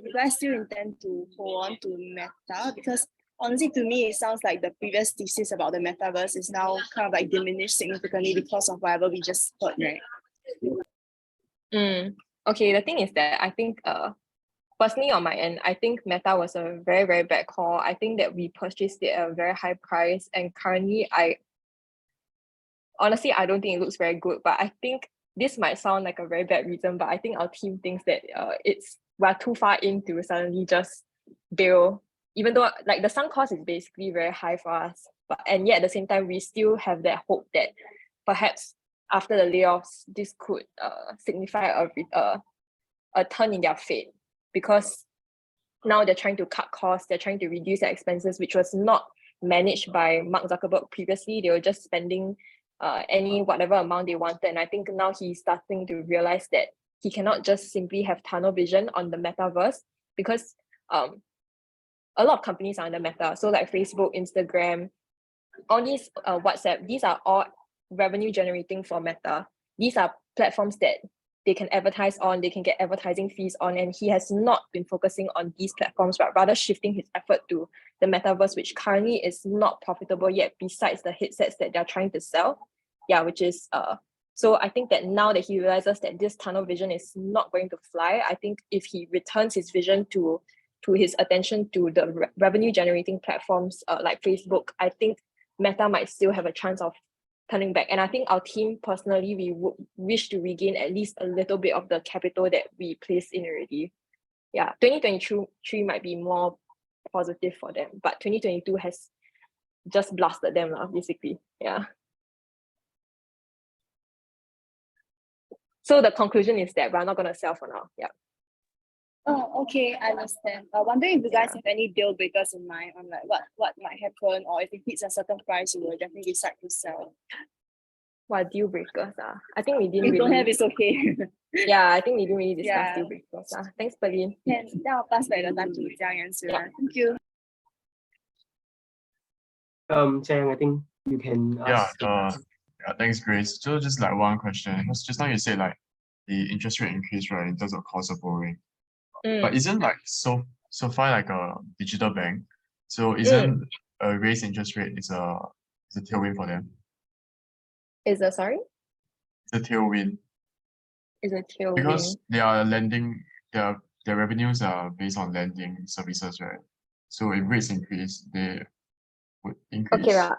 you guys still intend to hold on to Meta, because honestly, to me, it sounds like the previous thesis about the metaverse is now kind of like diminished significantly because of whatever we just heard, right? Okay, the thing is that I think personally on my end, I think Meta was a very, very bad call. I think that we purchased it at a very high price, and currently honestly, I don't think it looks very good, but I think this might sound like a very bad reason, but I think our team thinks that we're too far in to suddenly just bail, even though like the sunk cost is basically very high for us, and yet at the same time, we still have that hope that perhaps after the layoffs, this could signify a turn in their fate, because now they're trying to cut costs, they're trying to reduce their expenses, which was not managed by Mark Zuckerberg previously. They were just spending whatever amount they wanted, and I think now he's starting to realize that he cannot just simply have tunnel vision on the metaverse, because a lot of companies are in the meta. So like Facebook, Instagram, all these WhatsApp, these are all revenue generating for Meta. These are platforms that they can advertise on, they can get advertising fees on, and he has not been focusing on these platforms, but rather shifting his effort to the metaverse, which currently is not profitable yet, besides the headsets that they're trying to sell, which is So I think that now that he realizes that this tunnel vision is not going to fly, I think if he returns his vision to his attention to the revenue generating platforms like Facebook, I think Meta might still have a chance of turning back. And I think our team personally, we would wish to regain at least a little bit of the capital that we placed in already. Yeah, 2023 might be more positive for them, but 2022 has just blasted them, basically. Yeah. So the conclusion is that we're not going to sell for now. Yeah. Oh, okay, I understand. I wondering if you guys have any deal breakers in mind on like what might happen, or if it hits a certain price, you will definitely decide to sell. What deal breakers? I think we didn't If you don't really. have, it's okay. Yeah, I think we didn't really discuss Yeah. deal breakers. Thanks, Pauline. Then I'll pass back the time to Jiang and Sue. Thank you. Jiang, I think you can ask. Yeah, thanks, Grace. So just like one question, because just now you said like the interest rate increase, right, in terms of cost of borrowing. But isn't like SoFi like a digital bank? So isn't a raised interest rate is a tailwind for them? Is a sorry? It's a tailwind Is a tailwind. because they are lending. Their revenues are based on lending services, right? So if rates increase, they would increase. Okay,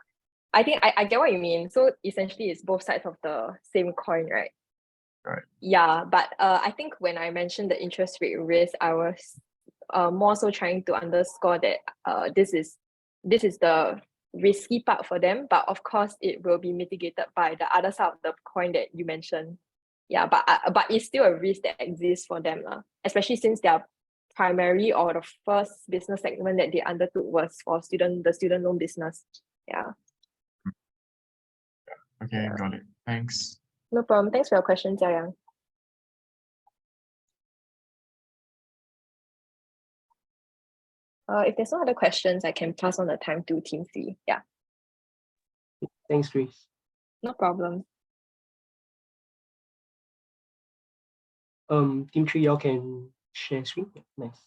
I think I get what you mean. So essentially, it's both sides of the same coin, right? Right. Yeah, but I think when I mentioned the interest rate risk, I was more so trying to underscore that this is the risky part for them, but of course it will be mitigated by the other side of the coin that you mentioned. Yeah, but it's still a risk that exists for them, especially since their primary or the first business segment that they undertook was for the student loan business. Yeah. Okay, got it. Thanks. No problem. Thanks for your question, Jiayang. If there's no other questions, I can pass on the time to Team C. Yeah, Thanks, Grace. no problem. Team 3, y'all can share screen. Yeah, nice.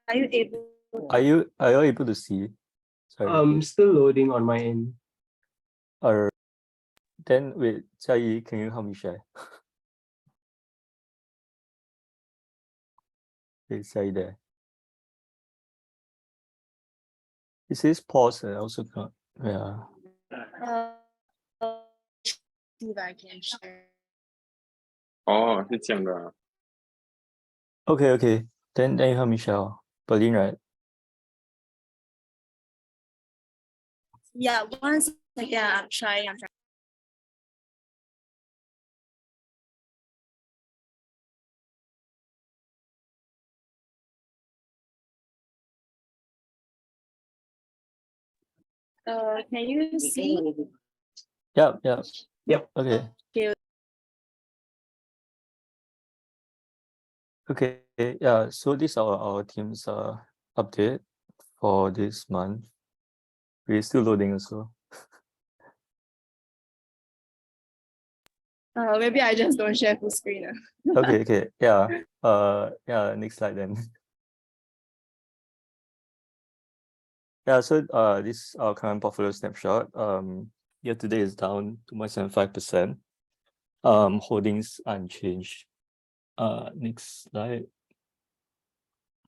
Are you able? Are you able to see? Sorry. Still loading on my end. Then wait, Jiayi, can you help me share? Is Jiayi there? It says pause. I also can't. Yeah. See if I can share. 哦，是这样的啊。Okay. Then you help me share. Berlin, right? Yeah, once again, I'm trying. Can you see? Yep. Yep. Okay. Okay. Yeah. So these are our team's update for this month. We're still loading also. Maybe I just don't share full screen. Okay. Yeah. Next slide then. Yeah, so this is our current portfolio snapshot. Year to date is down 2.75%. Holdings unchanged. Next slide.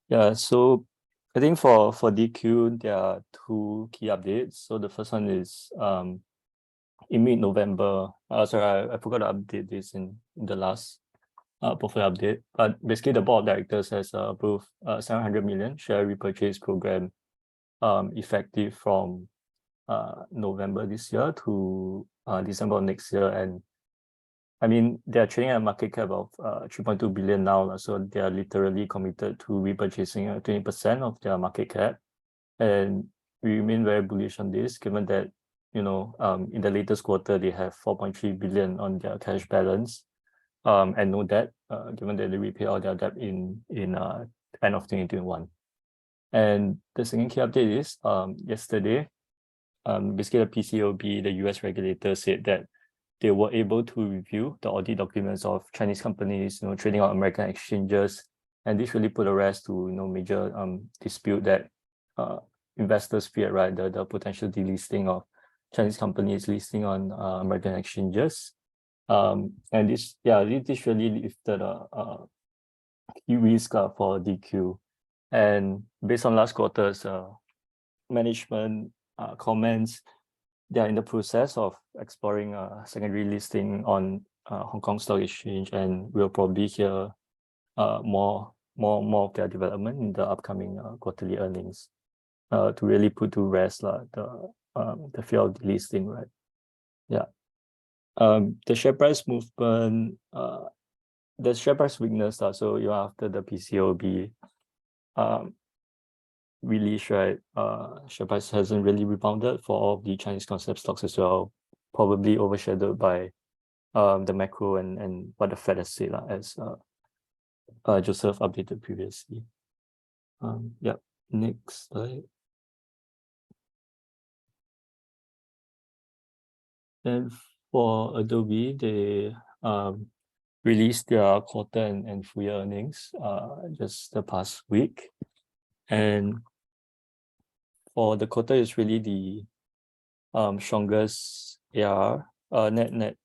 Yeah, so I think for DQ there are two key updates. So the first one is in mid-November. Sorry, I forgot to update this in the last portfolio update. But basically the board of directors has approved 700 million share repurchase program effective from November this year to December of next year. And I mean, they're trading at a market cap of 3.2 billion now. So they are literally committed to repurchasing 20% of their market cap. And we remain very bullish on this, given that, in the latest quarter, they have 4.3 billion on their cash balance and no debt, given that they repay all their debt in end of 2021. And the second key update is yesterday, basically the PCAOB, the US regulator, said that they were able to review the audit documents of Chinese companies, trading on American exchanges, and this really put a rest to major dispute that investors feared, right? The potential delisting of Chinese companies listing on American exchanges. And this really lifted a key risk for DQ. And based on last quarter's management comments, they are in the process of exploring a secondary listing on Hong Kong Stock Exchange, and we'll probably hear more of their development in the upcoming quarterly earnings to really put to rest the fear of delisting, right? Yeah. The share price movement, the share price weakness, so after the PCOB release, right, share price hasn't really rebounded for all of the Chinese concept stocks as well, probably overshadowed by the macro and what the Fed has said, as Joseph updated previously. Yeah, next slide. And for Adobe, they released their quarter and full year earnings just the past week. And for the quarter, it's really the strongest ARR, net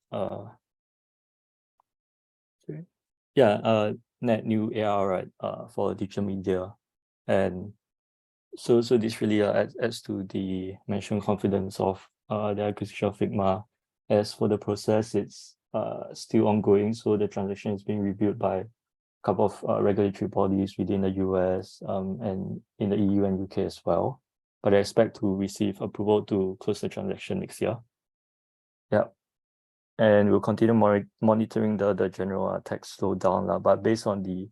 new ARR, right, for digital media. And so this really adds to the mentioned confidence of the acquisition of Figma. As for the process, it's still ongoing, so the transaction is being reviewed by a couple of regulatory bodies within the US and in the EU and UK as well. But I expect to receive approval to close the transaction next year. Yeah. And we'll continue monitoring the general tech slowdown. But based on the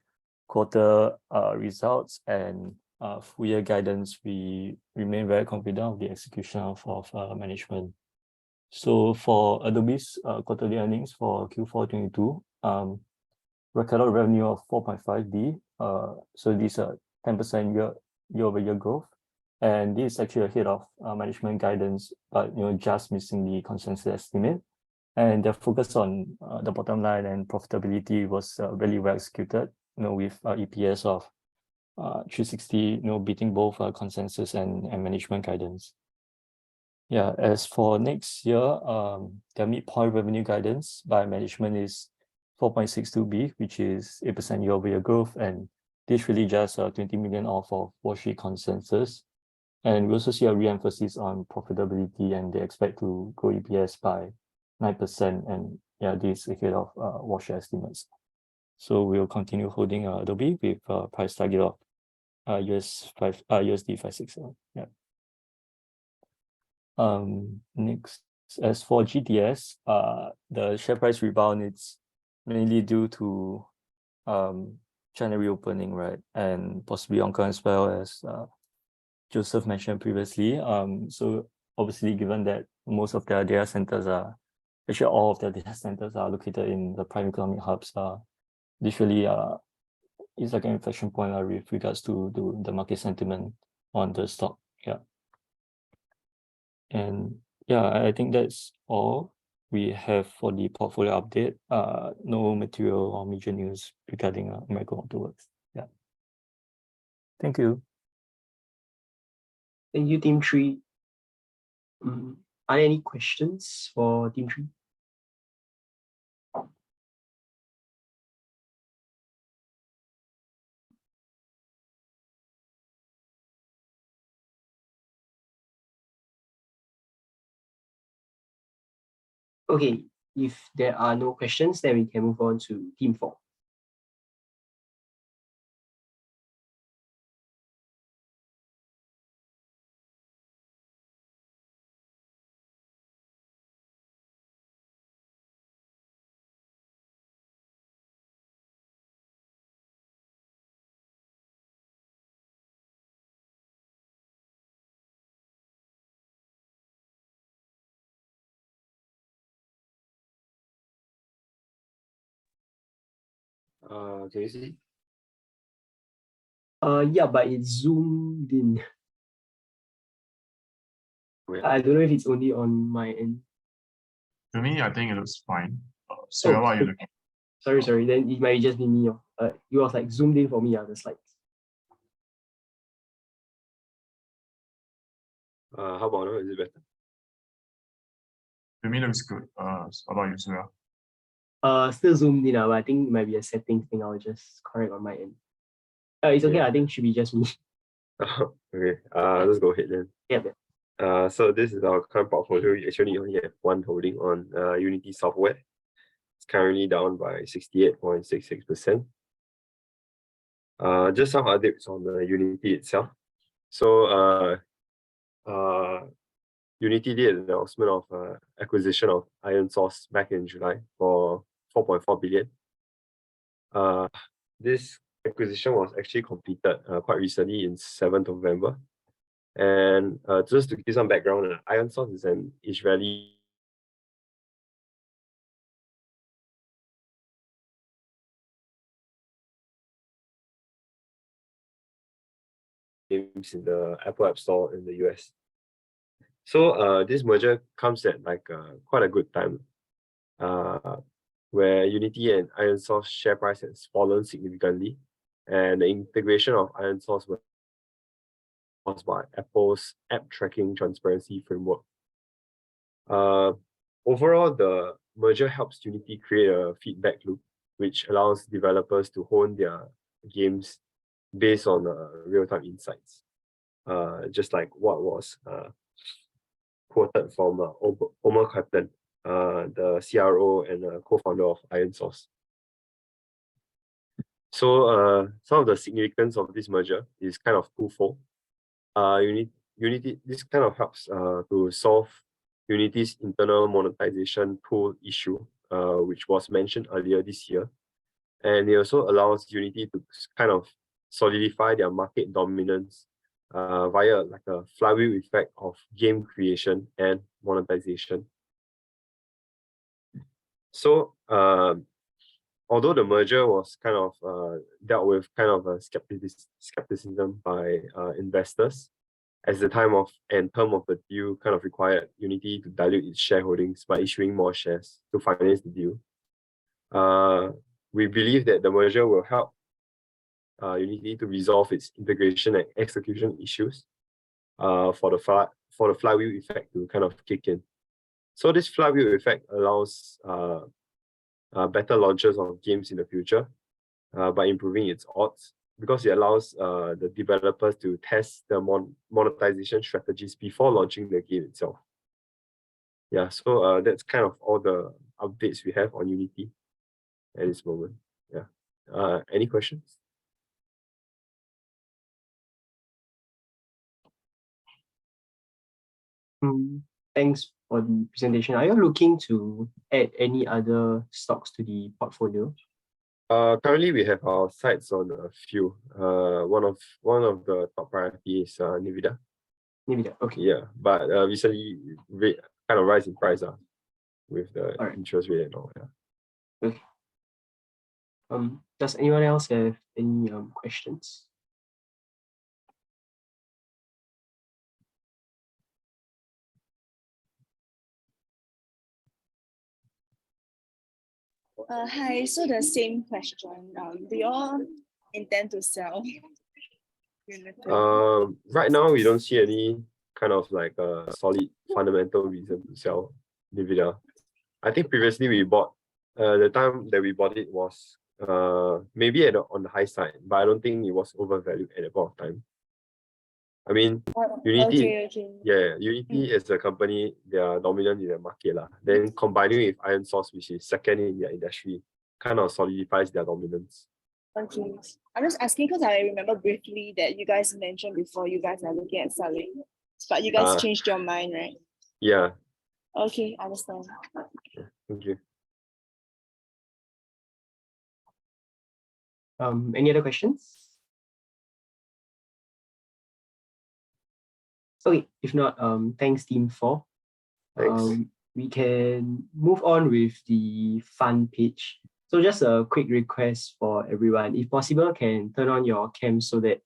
quarter results and full year guidance, we remain very confident of the execution of management. So for Adobe's quarterly earnings for Q4 22, record revenue of 4.5 billion. So these are 10% year-over-year growth. And this is actually ahead of management guidance, but just missing the consensus estimate. And their focus on the bottom line and profitability was really well executed, with EPS of 360, beating both consensus and management guidance. Yeah, as for next year, their midpoint revenue guidance by management is 4.62 billion, which is 8% year-over-year growth, and this really just 20 million off of Wall Street consensus. And we also see a re-emphasis on profitability, and they expect to grow EPS by 9%, and this is ahead of Wall Street estimates. So we'll continue holding Adobe with a price target of USD 567. Yeah. Next, as for GTS, the share price rebound, it's mainly due to China reopening, right, and possibly Hong Kong as well, as Joseph mentioned previously. So obviously, given that most of their data centers actually all of their data centers are located in the prime economic hubs, this really is like an inflection point with regards to the market sentiment on the stock. Yeah. And I think that's all we have for the portfolio update. No material or major news regarding American Autoworks. Yeah. Thank you. Thank you, Team 3. Are there any questions for Team 3? Okay, if there are no questions, then we can move on to Team 4. Can you see? Yeah, but it's zoomed in. Wait. I don't know if it's only on my end. To me, I think it looks fine. So what are you looking? Sorry. Then it might just be me. You was like zoomed in for me, the slides. How about now? Is it better? To me, looks good. What about you, Surya? Still zoomed in, but I think it might be a settings thing. I'll just correct on my end. It's okay. Yeah. I think it should be just me. Okay. Let's go ahead then. Yeah. So this is our current portfolio. We actually only have one holding on Unity Software. It's currently down by 68.66%. Just some updates on the Unity itself. So Unity did an announcement of acquisition of Iron Source back in July for 4.4 billion. This acquisition was actually completed quite recently in 7th November. And just to give some background, Iron Source is an Israeli games in the Apple App Store in the US. So this merger comes at like quite a good time, where Unity and Iron Source share price has fallen significantly, and the integration of Iron Source was caused by Apple's app tracking transparency framework. Overall, the merger helps Unity create a feedback loop, which allows developers to hone their games based on real-time insights, just like what was quoted from Omer Kaplan, the CRO and co-founder of Iron Source. So some of the significance of this merger is kind of twofold. Unity, this kind of helps to solve Unity's internal monetization pool issue, which was mentioned earlier this year. And it also allows Unity to kind of solidify their market dominance via like a flywheel effect of game creation and monetization. So although the merger was kind of dealt with kind of a skepticism by investors, as the time of and term of the deal kind of required Unity to dilute its shareholdings by issuing more shares to finance the deal. We believe that the merger will help Unity to resolve its integration and execution issues for the flywheel effect to kind of kick in. So this flywheel effect allows better launches of games in the future by improving its odds, because it allows the developers to test the monetization strategies before launching the game itself. Yeah, so that's kind of all the updates we have on Unity at this moment. Yeah. Any questions? Thanks for the presentation. Are you looking to add any other stocks to the portfolio? Currently, we have our sights on a few. One of the top priorities is NVIDIA. NVIDIA, okay. Yeah, but recently kind of rise in price with the interest rate and all. Yeah. Okay. Does anyone else have any questions? Hi, so the same question. Do you all intend to sell? Right now, we don't see any kind of like a solid fundamental reason to sell NVIDIA. I think previously we bought, the time that we bought it was maybe on the high side, but I don't think it was overvalued at that point of time. I mean, Unity, yeah, Unity as a company, they are dominant in the market. Then combining with Iron Source, which is second in their industry, kind of solidifies their dominance. Okay. I'm just asking because I remember briefly that you guys mentioned before you guys are looking at selling, but you guys changed your mind, right? Yeah. Okay, I understand. Thank you. Any other questions? Okay, if not, thanks Team 4. Thanks. We can move on with the fund page. So just a quick request for everyone, if possible, can turn on your cam so that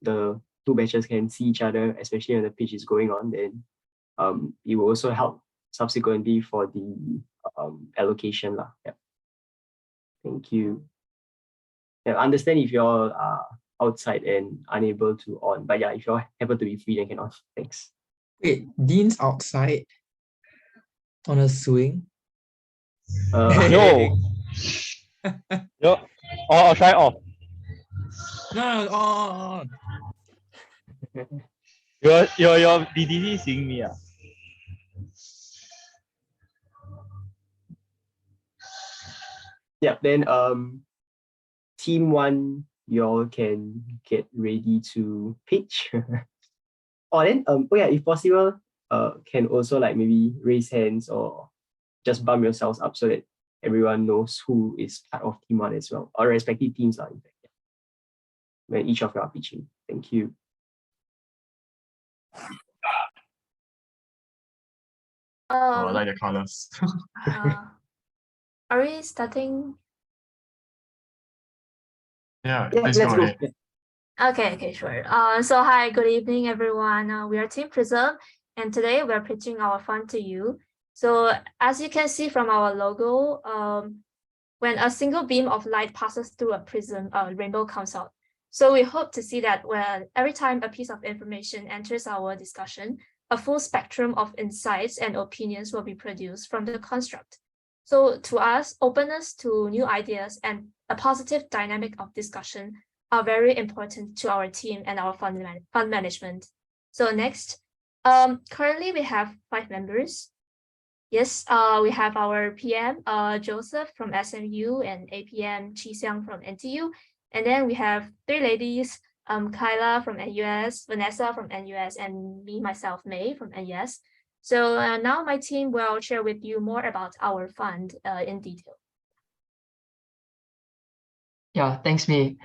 the two batches can see each other, especially when the pitch is going on. Then it will also help subsequently for the allocation lah. Yeah. Thank you. Yeah, I understand if you're outside and unable to on, but yeah, if you happen to be free, then can on. Thanks. Wait, Dean's outside on a swing? No. No. Or try off. No, on. Your DDD seeing me. Yeah, then team one, y'all can get ready to pitch. Or then oh yeah, if possible, can also like maybe raise hands or just bump yourselves up so that everyone knows who is part of team one as well, or respective teams are in fact. Yeah. When each of you are pitching. Thank you. I like the colors. Are we starting? Yeah, Yeah, please let's go go. ahead. Yeah. Okay, sure. So hi, good evening, everyone. We are Team Prism, and today we're pitching our fund to you. So as you can see from our logo, when a single beam of light passes through a prism, a rainbow comes out. So we hope to see that when every time a piece of information enters our discussion, a full spectrum of insights and opinions will be produced from the construct. So to us, openness to new ideas and a positive dynamic of discussion are very important to our team and our fund management. So next, currently we have 5 members. Yes, we have our PM, Joseph from SMU, and APM, Chi Xiang from NTU. And then we have 3 ladies, Kyla from NUS, Vanessa from NUS, and me, myself, May from NUS. So now my team will share with you more about our fund in detail. Yeah, thanks, May.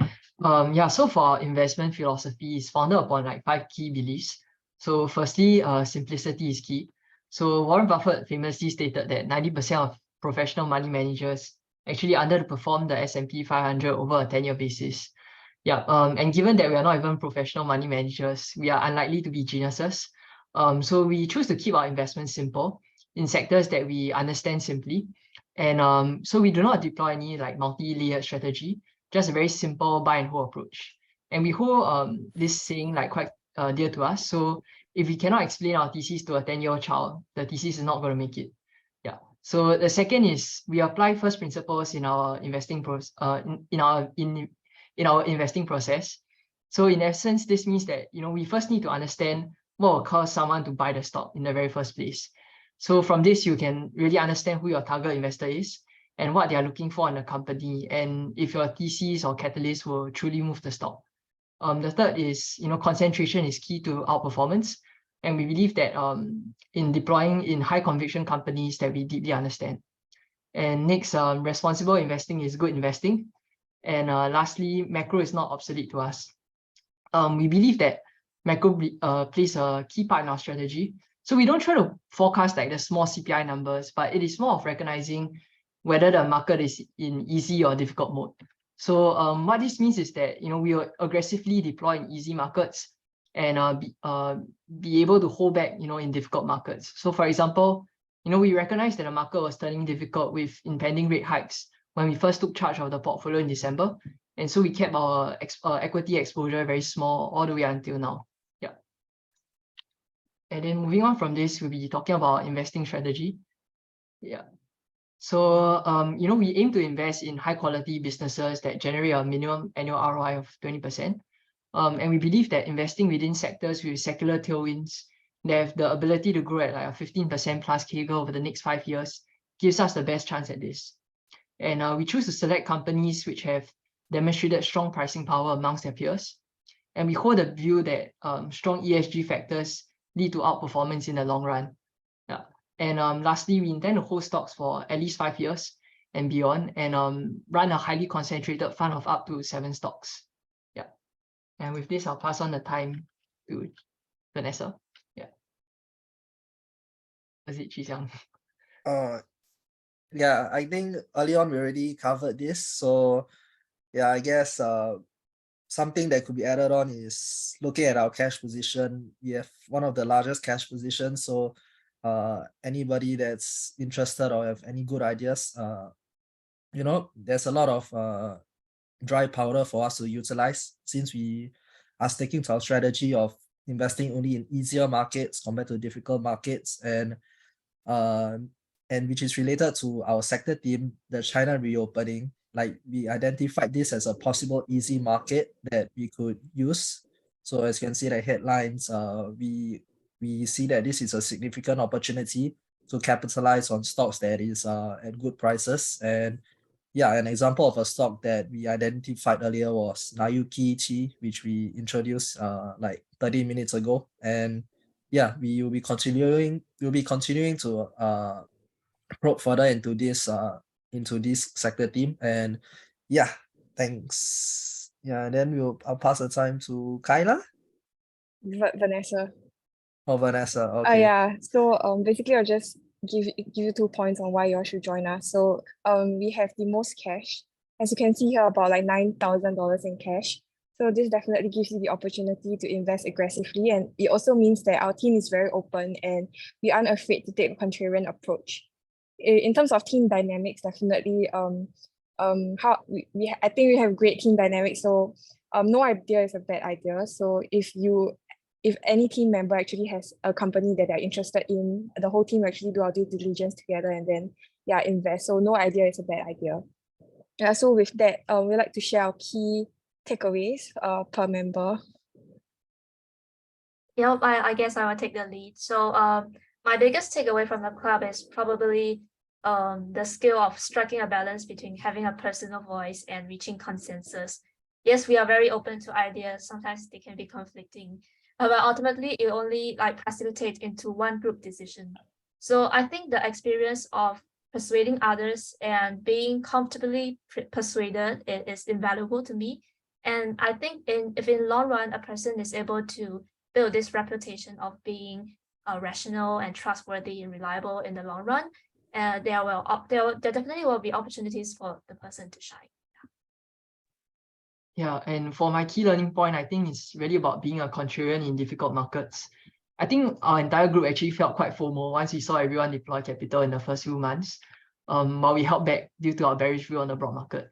So for our investment philosophy is founded upon like 5 key beliefs. So firstly, simplicity is key. So Warren Buffett famously stated that 90% of professional money managers actually underperform the S&P 500 over a 10-year basis. Yeah, and given that we are not even professional money managers, we are unlikely to be geniuses. So we choose to keep our investments simple in sectors that we understand simply. And so we do not deploy any like multi-layered strategy, just a very simple buy and hold approach. And we hold this saying like quite dear to us. So if we cannot explain our thesis to a 10-year-old child, the thesis is not going to make it. Yeah. So the second is we apply first principles in our investing in our investing process. So in essence, this means that we first need to understand what will cause someone to buy the stock in the very first place. So from this, you can really understand who your target investor is and what they are looking for in a company, and if your thesis or catalyst will truly move the stock. The third is, concentration is key to outperformance. And we believe that in deploying in high conviction companies that we deeply understand. And next, responsible investing is good investing. And lastly, macro is not obsolete to us. We believe that macro plays a key part in our strategy. So we don't try to forecast like the small CPI numbers, but it is more of recognizing whether the market is in easy or difficult mode. So what this means is that we will aggressively deploy in easy markets and be able to hold back in difficult markets. So for example, we recognize that the market was turning difficult with impending rate hikes when we first took charge of the portfolio in December. And so we kept our equity exposure very small all the way until now. Yeah. And then moving on from this, we'll be talking about investing strategy. Yeah. So, we aim to invest in high quality businesses that generate a minimum annual ROI of 20%. And we believe that investing within sectors with secular tailwinds that have the ability to grow at like a 15% plus CAGR over the next 5 years gives us the best chance at this. And we choose to select companies which have demonstrated strong pricing power amongst their peers. And we hold the view that strong ESG factors lead to outperformance in the long run. Yeah. And lastly, we intend to hold stocks for at least 5 years and beyond, and run a highly concentrated fund of up to 7 stocks. Yeah. And with this, I'll pass on the time to Vanessa. Yeah. Was it Chi Xiang? Yeah, I think early on we already covered this. So yeah, I guess something that could be added on is looking at our cash position. We have one of the largest cash positions. So anybody that's interested or have any good ideas, there's a lot of dry powder for us to utilize, since we are sticking to our strategy of investing only in easier markets compared to difficult markets, and which is related to our sector theme, the China reopening. Like, we identified this as a possible easy market that we could use. So as you can see the headlines, we see that this is a significant opportunity to capitalize on stocks that is at good prices. And yeah, an example of a stock that we identified earlier was Nayuki Tea, which we introduced like 30 minutes ago. And yeah, we'll be continuing to probe further into this sector theme. And yeah, thanks. Yeah, and then I'll pass the time to Kyla Vanessa. or Vanessa. Okay. Yeah. So basically I'll just give you 2 points on why you all should join us. So we have the most cash. As you can see here, about like $9,000 in cash. So this definitely gives you the opportunity to invest aggressively, and it also means that our team is very open and we aren't afraid to take a contrarian approach. In terms of team dynamics, definitely I think we have great team dynamics. So no idea is a bad idea. So if any team member actually has a company that they're interested in, the whole team actually do our due diligence together and then invest. So no idea is a bad idea. So with that, we'd like to share our key takeaways per member. Yep, I guess I will take the lead. So my biggest takeaway from the club is probably the skill of striking a balance between having a personal voice and reaching consensus. Yes, we are very open to ideas. Sometimes they can be conflicting, but ultimately it only precipitates into one group decision. So I think the experience of persuading others and being comfortably persuaded is invaluable to me. And I think if in long run a person is able to build this reputation of being rational and trustworthy and reliable in the long run, there definitely will be opportunities for the person to shine. Yeah, and for my key learning point, I think it's really about being a contrarian in difficult markets. I think our entire group actually felt quite FOMO once we saw everyone deploy capital in the first few months, while we held back due to our bearish view on the broad market.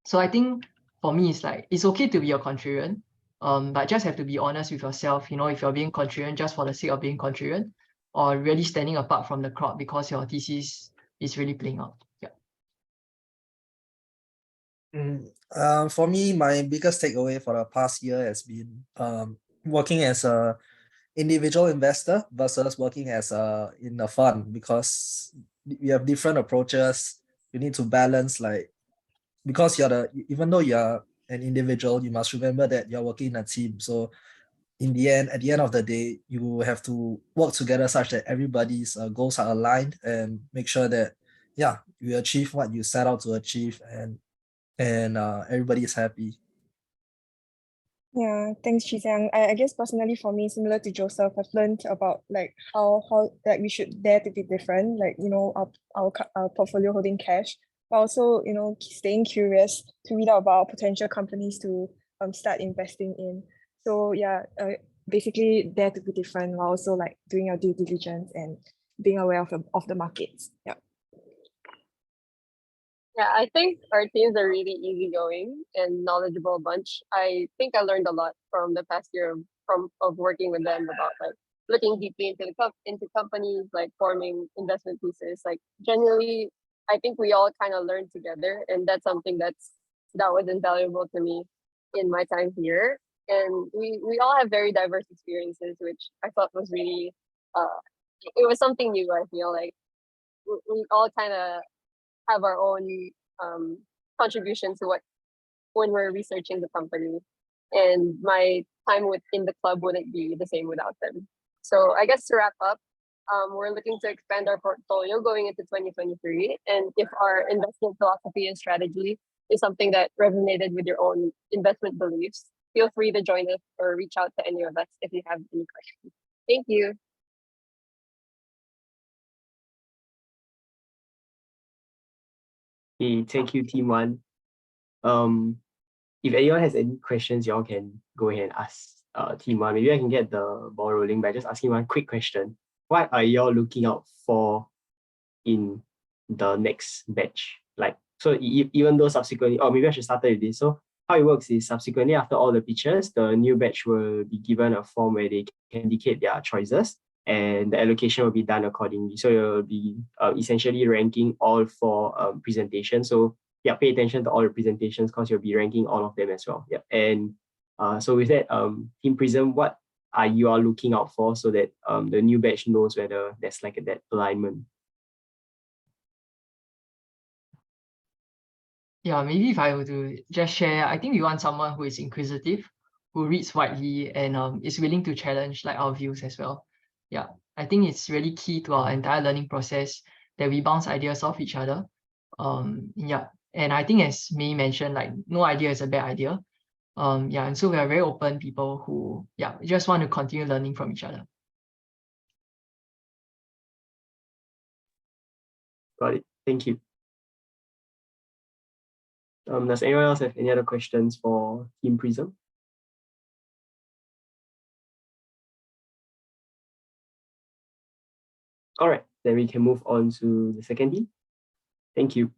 So I think for me, it's okay to be a contrarian, but just have to be honest with yourself. If you're being contrarian just for the sake of being contrarian, or really standing apart from the crowd because your thesis is really playing out. Yeah. For me, my biggest takeaway for the past year has been working as a individual investor versus working as in a fund, because we have different approaches. You need to balance, because even though you're an individual, you must remember that you're working in a team. So at the end of the day, you have to work together such that everybody's goals are aligned, and make sure that you achieve what you set out to achieve, and everybody is happy. Yeah, thanks, Chisang. I guess personally for me, similar to Joseph, I've learned about how we should dare to be different, our portfolio holding cash, but also staying curious to read out about potential companies to start investing in. So basically dare to be different while also doing your due diligence and being aware of the markets. Yeah. Yeah, I think our teams are really easygoing and knowledgeable bunch. I think I learned a lot from the past year of working with them about looking deeply into companies, forming investment thesis. Generally, I think we all kind of learned together, and that's something that was invaluable to me in my time here. And we all have very diverse experiences, which I thought was really it was something new. I feel like we all kind of have our own contribution to when we're researching the company, and my time in the club wouldn't be the same without them. So I guess to wrap up, we're looking to expand our portfolio going into 2023, and if our investment philosophy and strategy is something that resonated with your own investment beliefs, feel free to join us or reach out to any of us if you have any questions. Thank you. Thank you, Team One. If anyone has any questions, y'all can go ahead and ask Team One. Maybe I can get the ball rolling by just asking one quick question. what are you all looking out for in the next batch? Like, so even though subsequently, or maybe I should start with this. So how it works is subsequently after all the pitches, the new batch will be given a form where they can indicate their choices and the allocation will be done accordingly. So it will be essentially ranking all 4 presentations. So yeah, pay attention to all the presentations because you'll be ranking all of them as well. Yeah, and so with that, Team Prism, what are you all looking out for so that the new batch knows whether there's like that alignment? Yeah, maybe if I were to just share, I think we want someone who is inquisitive, who reads widely and is willing to challenge like our views as well. Yeah, I think it's really key to our entire learning process that we bounce ideas off each other. Yeah, and I think as May mentioned, like no idea is a bad idea. Yeah, and so we are very open people who just want to continue learning from each other. Got it. Thank you. Does anyone else have any other questions for Team Prism? All right, then we can move on to the second team. Thank you.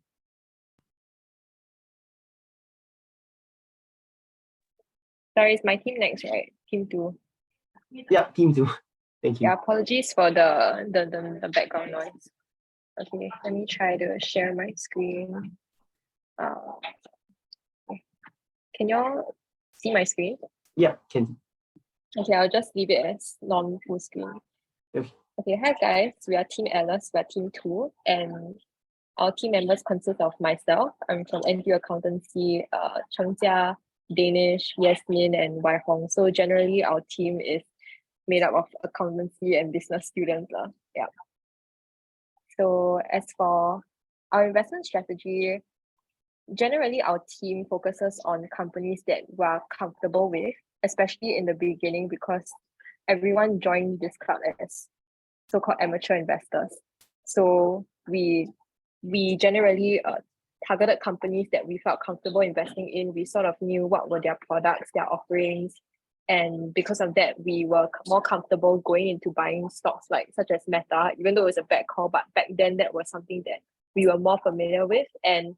Sorry, it's my team next, right? Team 2. Yeah, Team 2. Thank you. Yeah, apologies for the background noise. Okay, let me try to share my screen. Can y'all see my screen? Yeah, can. Okay, I'll just leave it as non-full screen. Okay. Okay, hi guys. We are Team Alice, we are Team 2, and our team members consist of myself. I'm from NTU Accountancy, Cheng Jia, Danish, Yasmin, and Wai Hong. So generally, our team is made up of accountancy and business students. Yeah. So as for our investment strategy, generally our team focuses on companies that we're comfortable with, especially in the beginning because everyone joined this club as so-called amateur investors. So we generally targeted companies that we felt comfortable investing in. We sort of knew what were their products, their offerings, and because of that, we were more comfortable going into buying stocks such as Meta, even though it was a bad call, but back then that was something that we were more familiar with. And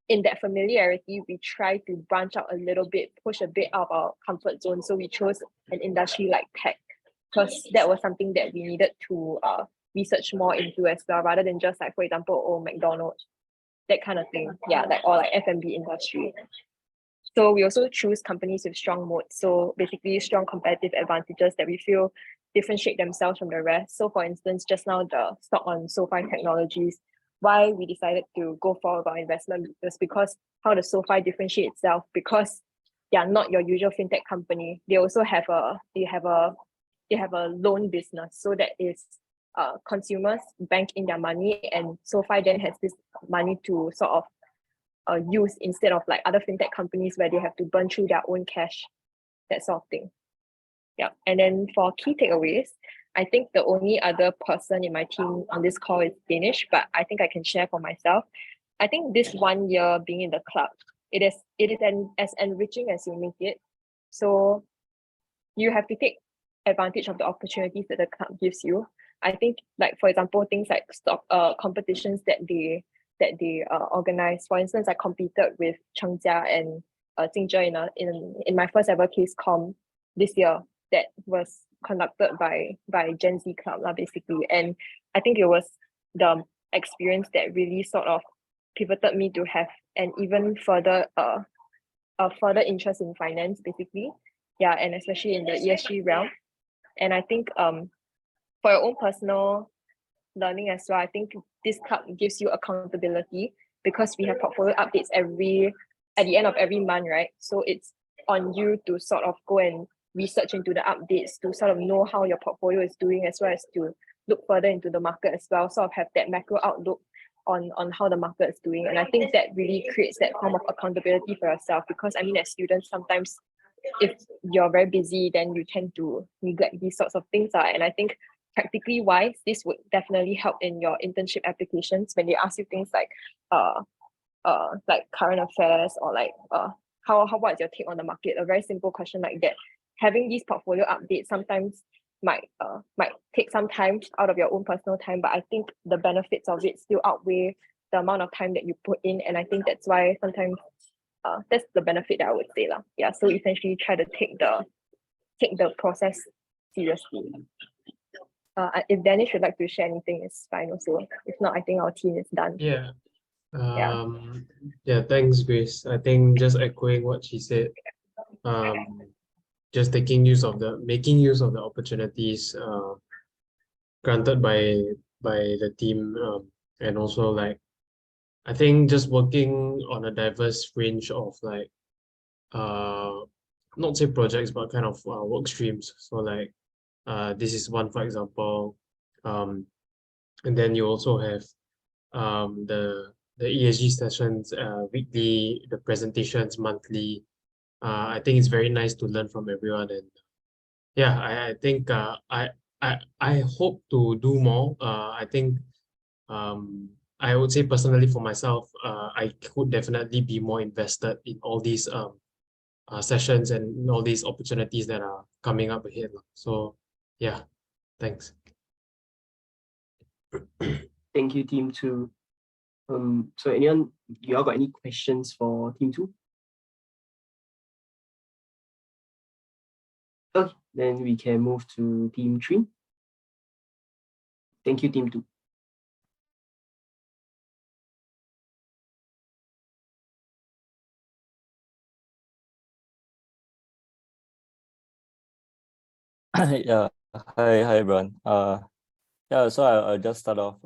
in that familiarity, we try to branch out a little bit, push a bit out of our comfort zone. So we chose an industry like tech because that was something that we needed to research more into as well, rather than just for example, McDonald's, that kind of thing. Yeah, or F&B industry. So we also choose companies with strong moats. So basically strong competitive advantages that we feel differentiate themselves from the rest. So for instance, just now the stock on SoFi Technologies, why we decided to go for our investment was because how the SoFi differentiate itself, because they are not your usual fintech company. They also have a loan business. So that is consumers bank in their money, and SoFi then has this money to sort of use instead of other fintech companies where they have to burn through their own cash, that sort of thing. Yeah. And then for key takeaways, I think the only other person in my team on this call is Danish, but I think I can share for myself. I think this 1 year being in the club, it is as enriching as you make it. So you have to take advantage of the opportunities that the club gives you. I think for example, things like stock competitions that they organize. For instance, I competed with Cheng Jia and Jingzhe in my first ever case com this year that was conducted by Gen Z Club basically. And I think it was the experience that really sort of pivoted me to have an even further further interest in finance basically. Yeah, and especially in the ESG realm. And I think for your own personal learning as well, I think this club gives you accountability because we have portfolio updates at the end of every month, right? So it's on you to sort of go and research into the updates to sort of know how your portfolio is doing, as well as to look further into the market as well, sort of have that macro outlook on how the market is doing. And I think that really creates that form of accountability for yourself, because I mean, as students, sometimes if you're very busy, then you tend to neglect these sorts of things. And I think practically wise, this would definitely help in your internship applications when they ask you things like current affairs or what's your take on the market, a very simple question like that. Having these portfolio updates sometimes might take some time out of your own personal time, but I think the benefits of it still outweigh the amount of time that you put in, and I think that's why sometimes that's the benefit that I would say lah. Yeah, so essentially try to take the process seriously. If Dennis would like to share anything, it's fine also. If not, I think our team is done. Yeah. Yeah. Yeah, thanks, Grace. I think just echoing what she said, just making use of the opportunities granted by the team, and also like I think just working on a diverse range of like not say projects but kind of work streams. So like this is one, for example, and then you also have the ESG sessions weekly, the presentations monthly. I think it's very nice to learn from everyone, and yeah, I think I hope to do more. I think I would say personally for myself, I could definitely be more invested in all these sessions and all these opportunities that are coming up ahead. So yeah, thanks. Thank you, Team 2. So anyone, you all got any questions for Team 2? Okay, then we can move to Team 3. Thank you, Team 2. Yeah. Hi everyone. Yeah, so I'll just start off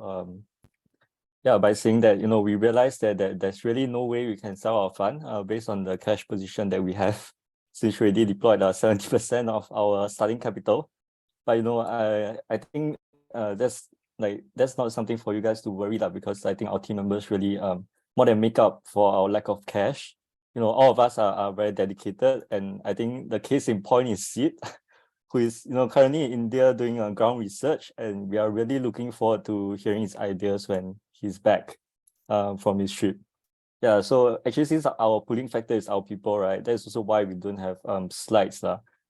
by saying that we realized that there's really no way we can sell our fund based on the cash position that we have, since we already deployed 70% of our starting capital. But I think that's not something for you guys to worry about, because I think our team members really more than make up for our lack of cash. All of us are very dedicated, and I think the case in point is Sid, who is currently in India doing ground research, and we are really looking forward to hearing his ideas when he's back from his trip. Yeah, so actually, since our pulling factor is our people, right, that's also why we don't have slides.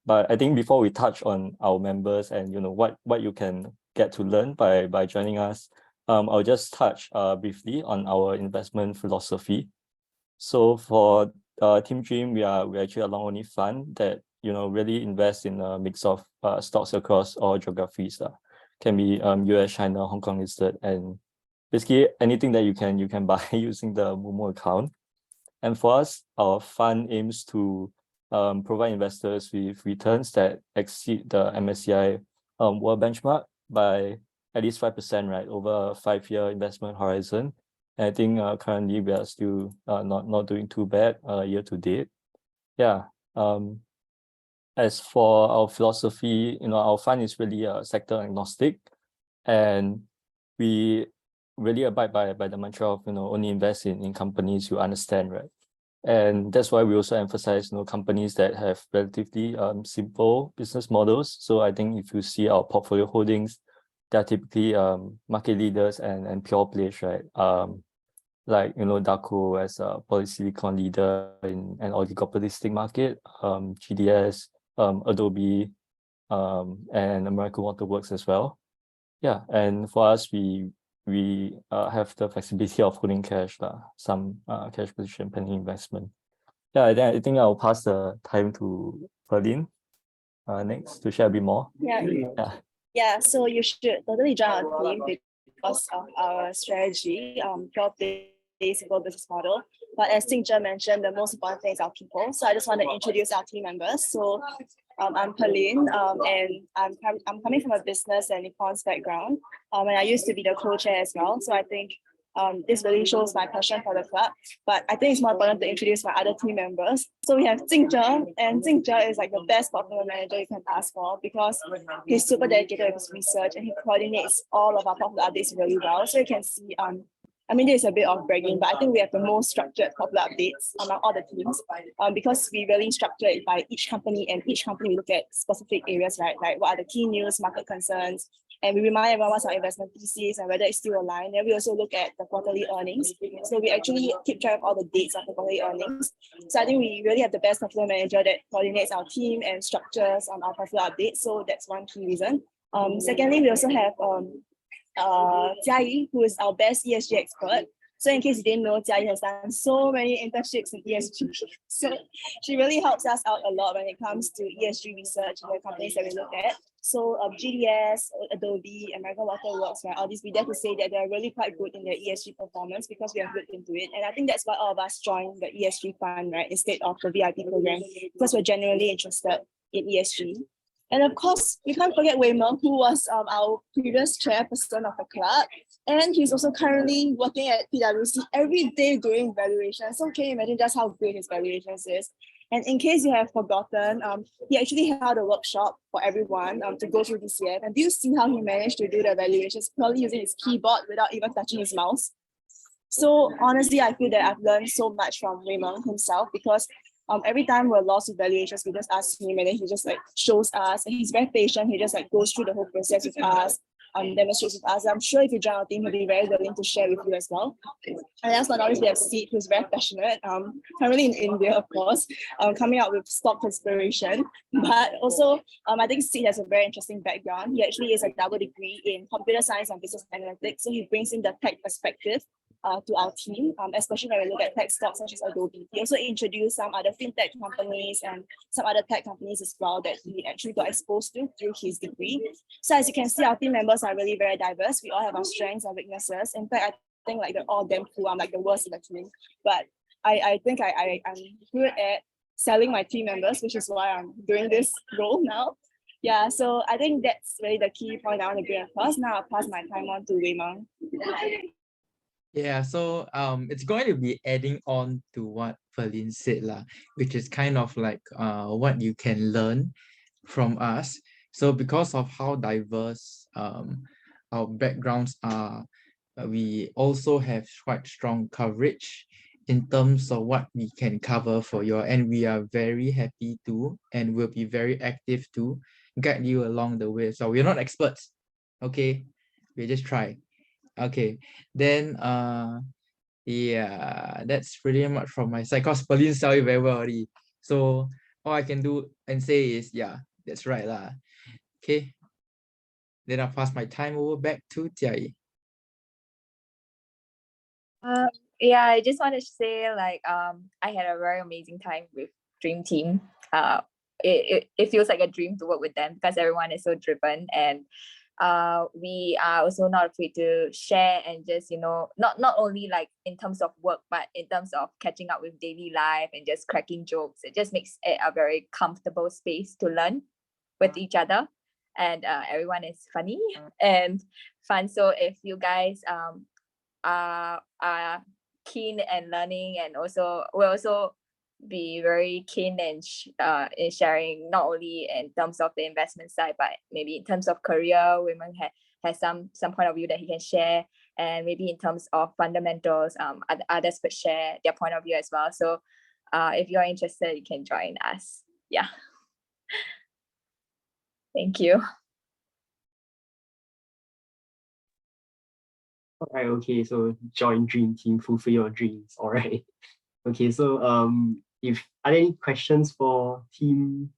But I think before we touch on our members and what you can get to learn by joining us, I'll just touch briefly on our investment philosophy. So for Team Dream, we're actually a long only fund that really invest in a mix of stocks across all geographies. Can be US, China, Hong Kong listed, and basically anything that you can buy using the Momo account. And for us, our fund aims to provide investors with returns that exceed the MSCI world benchmark by at least 5%, right, over a 5-year investment horizon. And I think currently we are still not doing too bad year to date. Yeah. As for our philosophy, our fund is really sector agnostic, and we really abide by the mantra of only invest in companies you understand, right? And that's why we also emphasize companies that have relatively simple business models. So I think if you see our portfolio holdings, they're typically market leaders and pure plays, right? Like Daco as a polysilicon leader in an oligopolistic market, GDS, Adobe, and American Waterworks as well. Yeah, and for us, we have the flexibility of holding cash, some cash position pending investment. Yeah, I think I'll pass the time to Pearlyn next to share a bit more. Yeah, so you should totally join our team because of our strategy, pure play, simple business model. But as Xingzhe mentioned, the most important thing is our people. So I just want to introduce our team members. So I'm Pearlyn, and I'm coming from a business and econs background, and I used to be the co-chair as well. So I think this really shows my passion for the club. But I think it's more important to introduce my other team members. So we have Xingzhe, and Xingzhe is like the best portfolio manager you can ask for, because he's super dedicated with his research and he coordinates all of our portfolio updates really well. So you can see, I mean, this is a bit of bragging, but I think we have the most structured portfolio updates among all the teams, because we really structure it by each company, and each company we look at specific areas, right? Like what are the key news, market concerns, and we remind everyone what's our investment thesis and whether it's still aligned. Then we also look at the quarterly earnings. So we actually keep track of all the dates of the quarterly earnings. So I think we really have the best portfolio manager that coordinates our team and structures on our portfolio updates. So that's one key reason. Secondly, we also have Jiayi, who is our best ESG expert. So in case you didn't know, Jiayi has done so many internships in ESG. So she really helps us out a lot when it comes to ESG research in the companies that we look at. So GDS, Adobe, American Water Works, right, all these, we dare to say that they're really quite good in their ESG performance because we have looked into it. And I think that's why all of us joined the ESG fund, right, instead of the VIP program, because we're genuinely interested in ESG. And of course, we can't forget Wei Meng, who was our previous chairperson of the club. And he's also currently working at PwC every day doing valuation. So can you imagine just how great his valuations is? And in case you have forgotten, he actually held a workshop for everyone to go through DCF. And do you see how he managed to do the valuations purely using his keyboard without even touching his mouse? So honestly, I feel that I've learned so much from Wei Meng himself because every time we're lost with valuations, we just ask him and then he just like shows us, and he's very patient. He just like goes through the whole process with us, demonstrates with us. I'm sure if you join our team, he'll be very willing to share with you as well. And last but not least, we have Sid, who's very passionate, currently in India, of course, coming out with stock inspiration. But also, I think Sid has a very interesting background. He actually is a double degree in computer science and business analytics. So he brings in the tech perspective to our team, especially when we look at tech stocks such as Adobe. He also introduced some other fintech companies and some other tech companies as well that he actually got exposed to through his degree. So as you can see, our team members are really very diverse. We all have our strengths and weaknesses. In fact, I think like they're all damn cool. I'm like the worst in the team. But I think I'm good at selling my team members, which is why I'm doing this role now. Yeah, so I think that's really the key point I want to bring across. Now I'll pass my time on to Wei Meng. Yeah, so it's going to be adding on to what Pearlyn said, which is kind of like what you can learn from us. So because of how diverse our backgrounds are, we also have quite strong coverage in terms of what we can cover for you, and we are very happy to and will be very active to guide you along the way. So we're not experts, okay? We just try. Okay, then yeah, that's pretty much from my side because Pauline sell you very well already. So all I can do and say is, yeah, that's right lah. Okay, then I'll pass my time over back to Jiayi. Yeah, I just want to say like I had a very amazing time with Dream Team. It feels like a dream to work with them because everyone is so driven, and we are also not afraid to share and just, you know, not only like in terms of work, but in terms of catching up with daily life and just cracking jokes. It just makes it a very comfortable space to learn with each other, and everyone is funny and fun. So if you guys are keen and learning, and also will also be very keen in sharing, not only in terms of the investment side, but maybe in terms of career, women has some point of view that he can share, and maybe in terms of fundamentals, others could share their point of view as well. So if you're interested, you can join us. Yeah. Thank you. All right, okay, so join Dream Team, fulfill your dreams. All right. Okay, so if are there any questions for Dream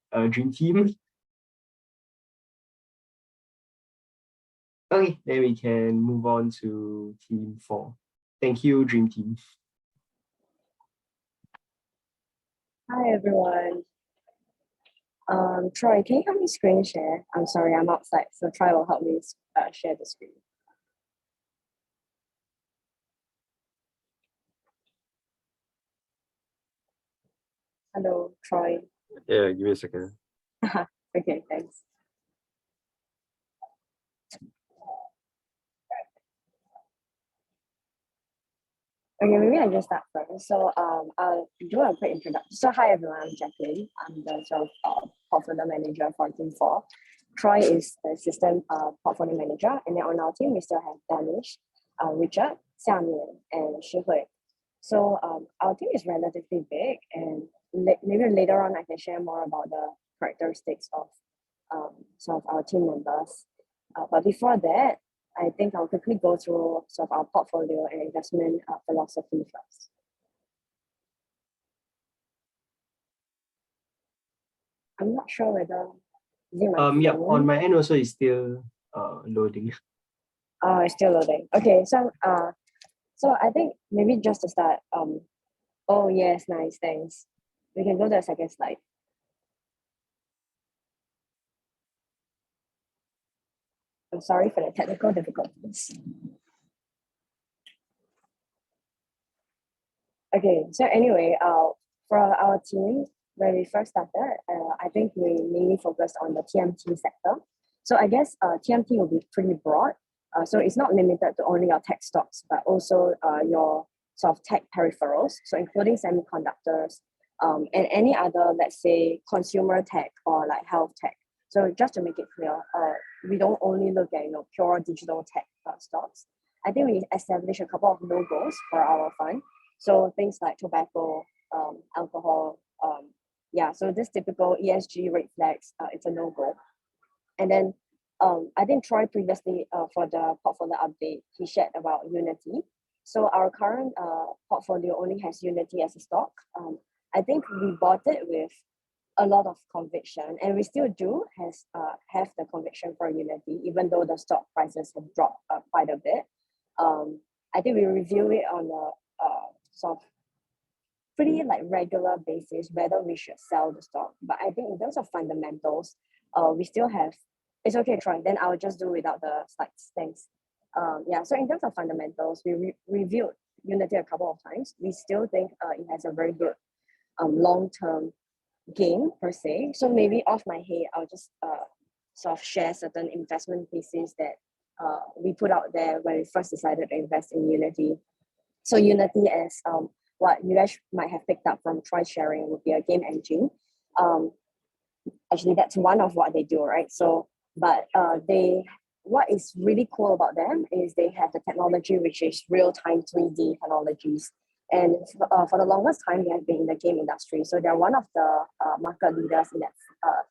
Team? Okay, then we can move on to Team 4. Thank you, Dream Team. Hi everyone. Troy, can you help me screen share? I'm sorry, I'm outside, so Troy will help me share the screen. Hello, Troy. Yeah, give me a second. Okay, thanks. Okay, maybe I just start first. So I'll do a quick introduction. So hi everyone, I'm Jacqueline. I'm the sort of portfolio manager for Team 4. Troy is the assistant portfolio manager, and then on our team we still have Danish, Richard, Xiaomian, and Shihui. So our team is relatively big, and maybe later on I can share more about the characteristics of some of our team members. But before that, I think I'll quickly go through sort of our portfolio and investment philosophy first. I'm not sure whether is it my Yeah, phone? on my end also is still loading. Oh, it's still loading. Okay, so I think maybe just to start, oh yes, nice, thanks. We can go to the second slide. I'm sorry for the technical difficulties. Okay, so anyway, for our team, when we first started, I think we mainly focused on the TMT sector. So I guess TMT will be pretty broad. So it's not limited to only your tech stocks, but also your sort of tech peripherals, so including semiconductors and any other, let's say, consumer tech or like health tech. So just to make it clear, we don't only look at pure digital tech stocks. I think we established a couple of logos for our fund. So things like tobacco, alcohol, yeah. So this typical ESG red flags, it's a no-go. And then I think Troy previously for the portfolio update, he shared about Unity. So our current portfolio only has Unity as a stock. I think we bought it with a lot of conviction, and we still do have the conviction for Unity, even though the stock prices have dropped quite a bit. I think we review it on a sort of pretty like regular basis whether we should sell the stock. But I think in terms of fundamentals, we still have. It's okay, Troy. Then I'll just do without the slides. Thanks. Yeah. So in terms of fundamentals, we reviewed Unity a couple of times. We still think it has a very good long-term gain per se. So maybe off my head, I'll just sort of share certain investment theses that we put out there when we first decided to invest in Unity. So Unity, as what you guys might have picked up from Troy sharing, would be a game engine. Actually, that's one of what they do, right? So, but what is really cool about them is they have the technology which is real-time 3D technologies. And for the longest time, they have been in the game industry. So they're one of the market leaders in that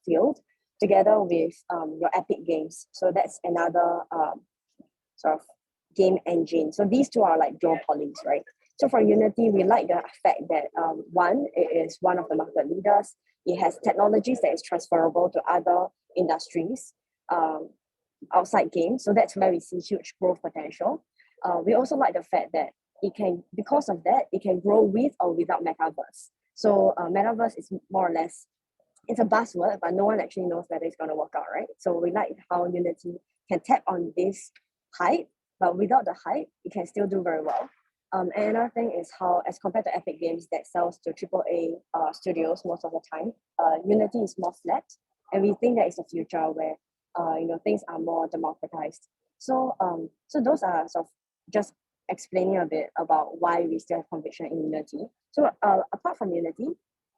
field, together with your Epic Games. So that's another sort of game engine. So these two are like duopolies, right? So for Unity, we like the fact that one, it is one of the market leaders. It has technologies that is transferable to other industries outside games. So that's where we see huge growth potential. We also like the fact that it can, because of that, it can grow with or without metaverse. So metaverse is more or less, it's a buzzword, but no one actually knows whether it's going to work out, right? So we like how Unity can tap on this hype, but without the hype, it can still do very well. And another thing is how, as compared to Epic Games that sells to AAA studios most of the time, Unity is more flat, and we think that is the future where things are more democratized. So so those are sort of just explaining a bit about why we still have conviction in Unity. So apart from Unity,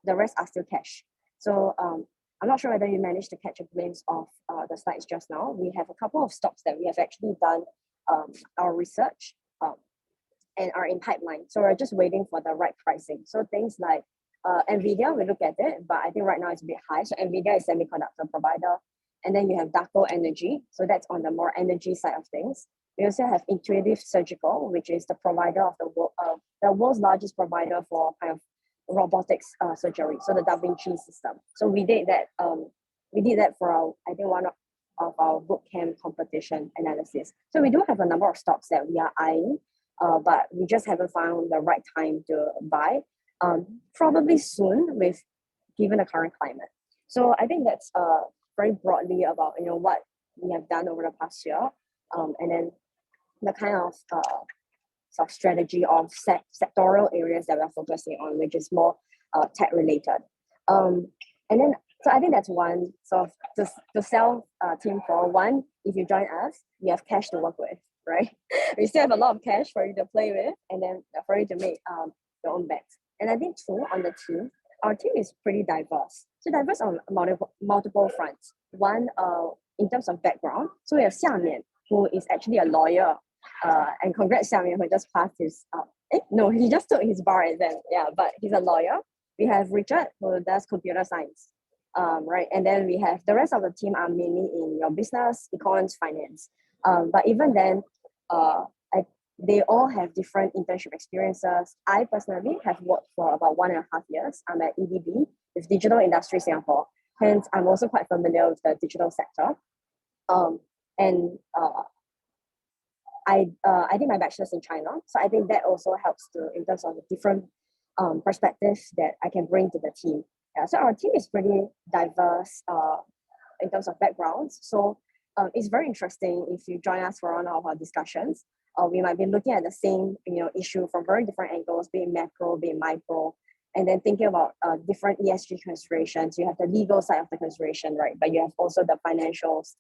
the rest are still cash. So I'm not sure whether you managed to catch a glimpse of the slides just now. We have a couple of stocks that we have actually done our research and are in pipeline. So we're just waiting for the right pricing. So things like NVIDIA, we look at it, but I think right now it's a bit high. So NVIDIA is semiconductor provider. And then you have Daco Energy. So that's on the more energy side of things. We also have Intuitive Surgical, which is the provider of the world's largest provider for kind of robotics surgery. So the Da Vinci system. So we did that. We did that for our, I think, one of our bootcamp competition analysis. So we do have a number of stocks that we are eyeing, but we just haven't found the right time to buy. Probably soon, with given the current climate. So I think that's very broadly about what we have done over the past year, and then the kind of sort of strategy of sectoral areas that we're focusing on, which is more tech related. And then so I think that's one sort of to sell Team 4. One, if you join us, we have cash to work with, right? We still have a lot of cash for you to play with, and then for you to make your own bets. And I think two, on the team, our team is pretty diverse. So diverse on multiple fronts. One, in terms of background, so we have Xiaomian, who is actually a lawyer. And congrats, Xiaomian, who just passed his, no, he just took his bar exam. Yeah, but he's a lawyer. We have Richard, who does computer science, right? And then we have the rest of the team are mainly in business, econs, finance. But even then, they all have different internship experiences. I personally have worked for about 1.5 years. I'm at EDB, with Digital Industry Singapore. Hence, I'm also quite familiar with the digital sector. I did my bachelor's in China, so I think that also helps to in terms of the different perspectives that I can bring to the team. Yeah, so our team is pretty diverse in terms of backgrounds. So it's very interesting if you join us for one of our discussions. We might be looking at the same issue from very different angles, be it macro, be it micro, and then thinking about different ESG considerations. You have the legal side of the consideration, right? But you have also the financials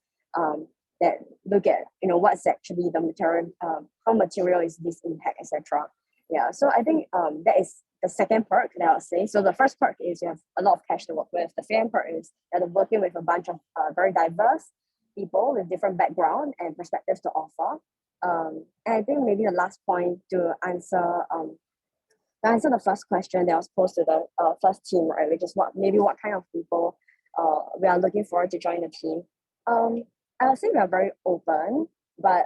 that look at what's actually the material, how material is this impact, etc. Yeah, so I think that is the second perk that I'll say. So the first perk is you have a lot of cash to work with. The second perk is that you're working with a bunch of very diverse people with different background and perspectives to offer. And I think maybe the last point to answer the first question that was posed to the first team, right, which is what kind of people we are looking forward to join the team. I would say we are very open, but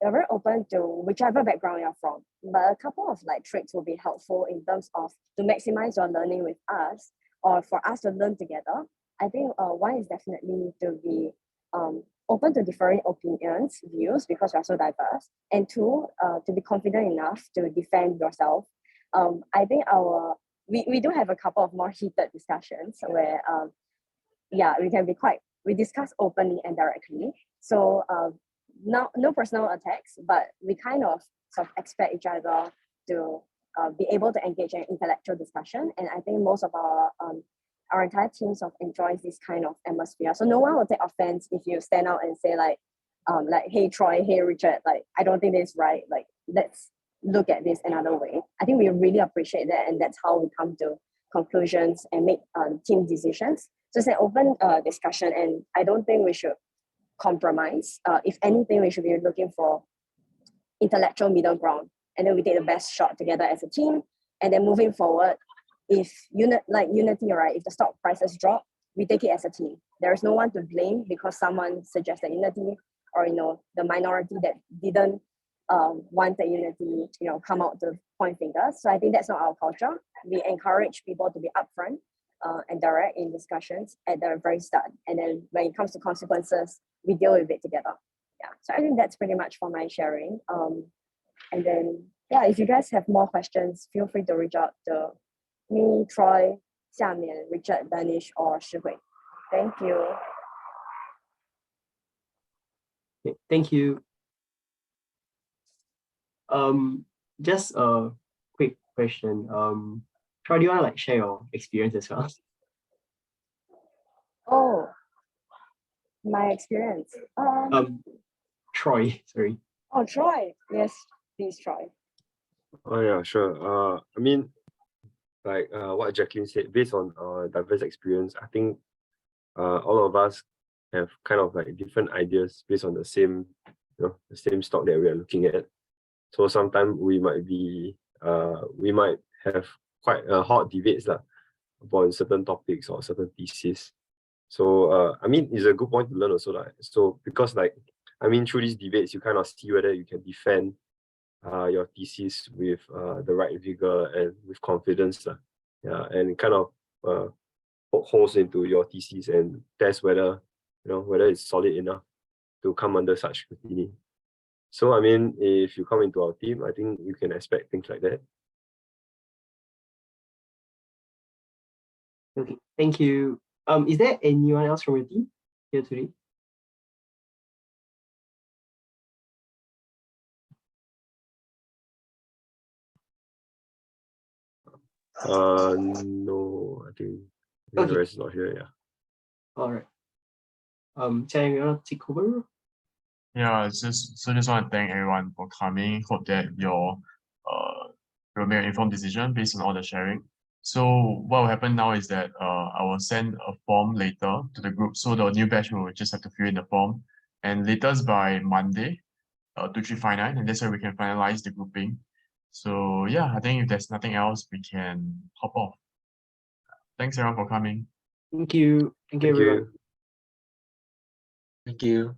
we're very open to whichever background you're from. But a couple of traits will be helpful in terms of to maximize your learning with us or for us to learn together. I think one is definitely to be open to different opinions, views, because we're so diverse. And two, to be confident enough to defend yourself. I think we do have a couple of more heated discussions where we discuss openly and directly. So no personal attacks, but we kind of sort of expect each other to be able to engage in intellectual discussion. And I think most of our entire team sort of enjoys this kind of atmosphere. So no one will take offense if you stand out and say hey Troy, hey Richard, I don't think this is right. Let's look at this another way. I think we really appreciate that, and that's how we come to conclusions and make team decisions. So it's an open discussion, and I don't think we should compromise. If anything, we should be looking for intellectual middle ground, and then we take the best shot together as a team. And then moving forward, if Unity, right, if the stock prices drop, we take it as a team. There is no one to blame because someone suggested Unity, or the minority that didn't want the Unity come out to point fingers. So I think that's not our culture. We encourage people to be upfront and direct in discussions at the very start, and then when it comes to consequences, we deal with it together. Yeah, so I think that's pretty much for my sharing. And then if you guys have more questions, feel free to reach out to me, Troy, Xiamian, Richard, Danish, or Shihui. Thank you. Okay, thank you. Just a quick question. Troy, do you want to share your experience as well? Oh, my experience. Troy, sorry. Oh, Troy. Yes, please, Troy. Oh yeah, sure. I mean, what Jacqueline said, based on our diverse experience, I think all of us have kind of different ideas based on the same, the same stock that we are looking at. So sometimes we might have quite hot debates about certain topics or certain theses. So I mean, it's a good point to learn also. So because through these debates, you kind of see whether you can defend your thesis with the right vigor and with confidence. Yeah, and kind of poke holes into your thesis and test whether whether it's solid enough to come under such scrutiny. So I mean, if you come into our team, I think you can expect things like that. Okay, thank you. Is there anyone else from your team here today? No, I think the rest is not here. Yeah. All right. Chang, you want to take over? Yeah, just want to thank everyone for coming. Hope that you'll make an informed decision based on all the sharing. So what will happen now is that I will send a form later to the group. So the new batch will just have to fill in the form, and latest by Monday, 2359, and that's where we can finalize the grouping. So yeah, I think if there's nothing else, we can hop off. Thanks everyone for coming. Thank you. Thank you, everyone. Thank you.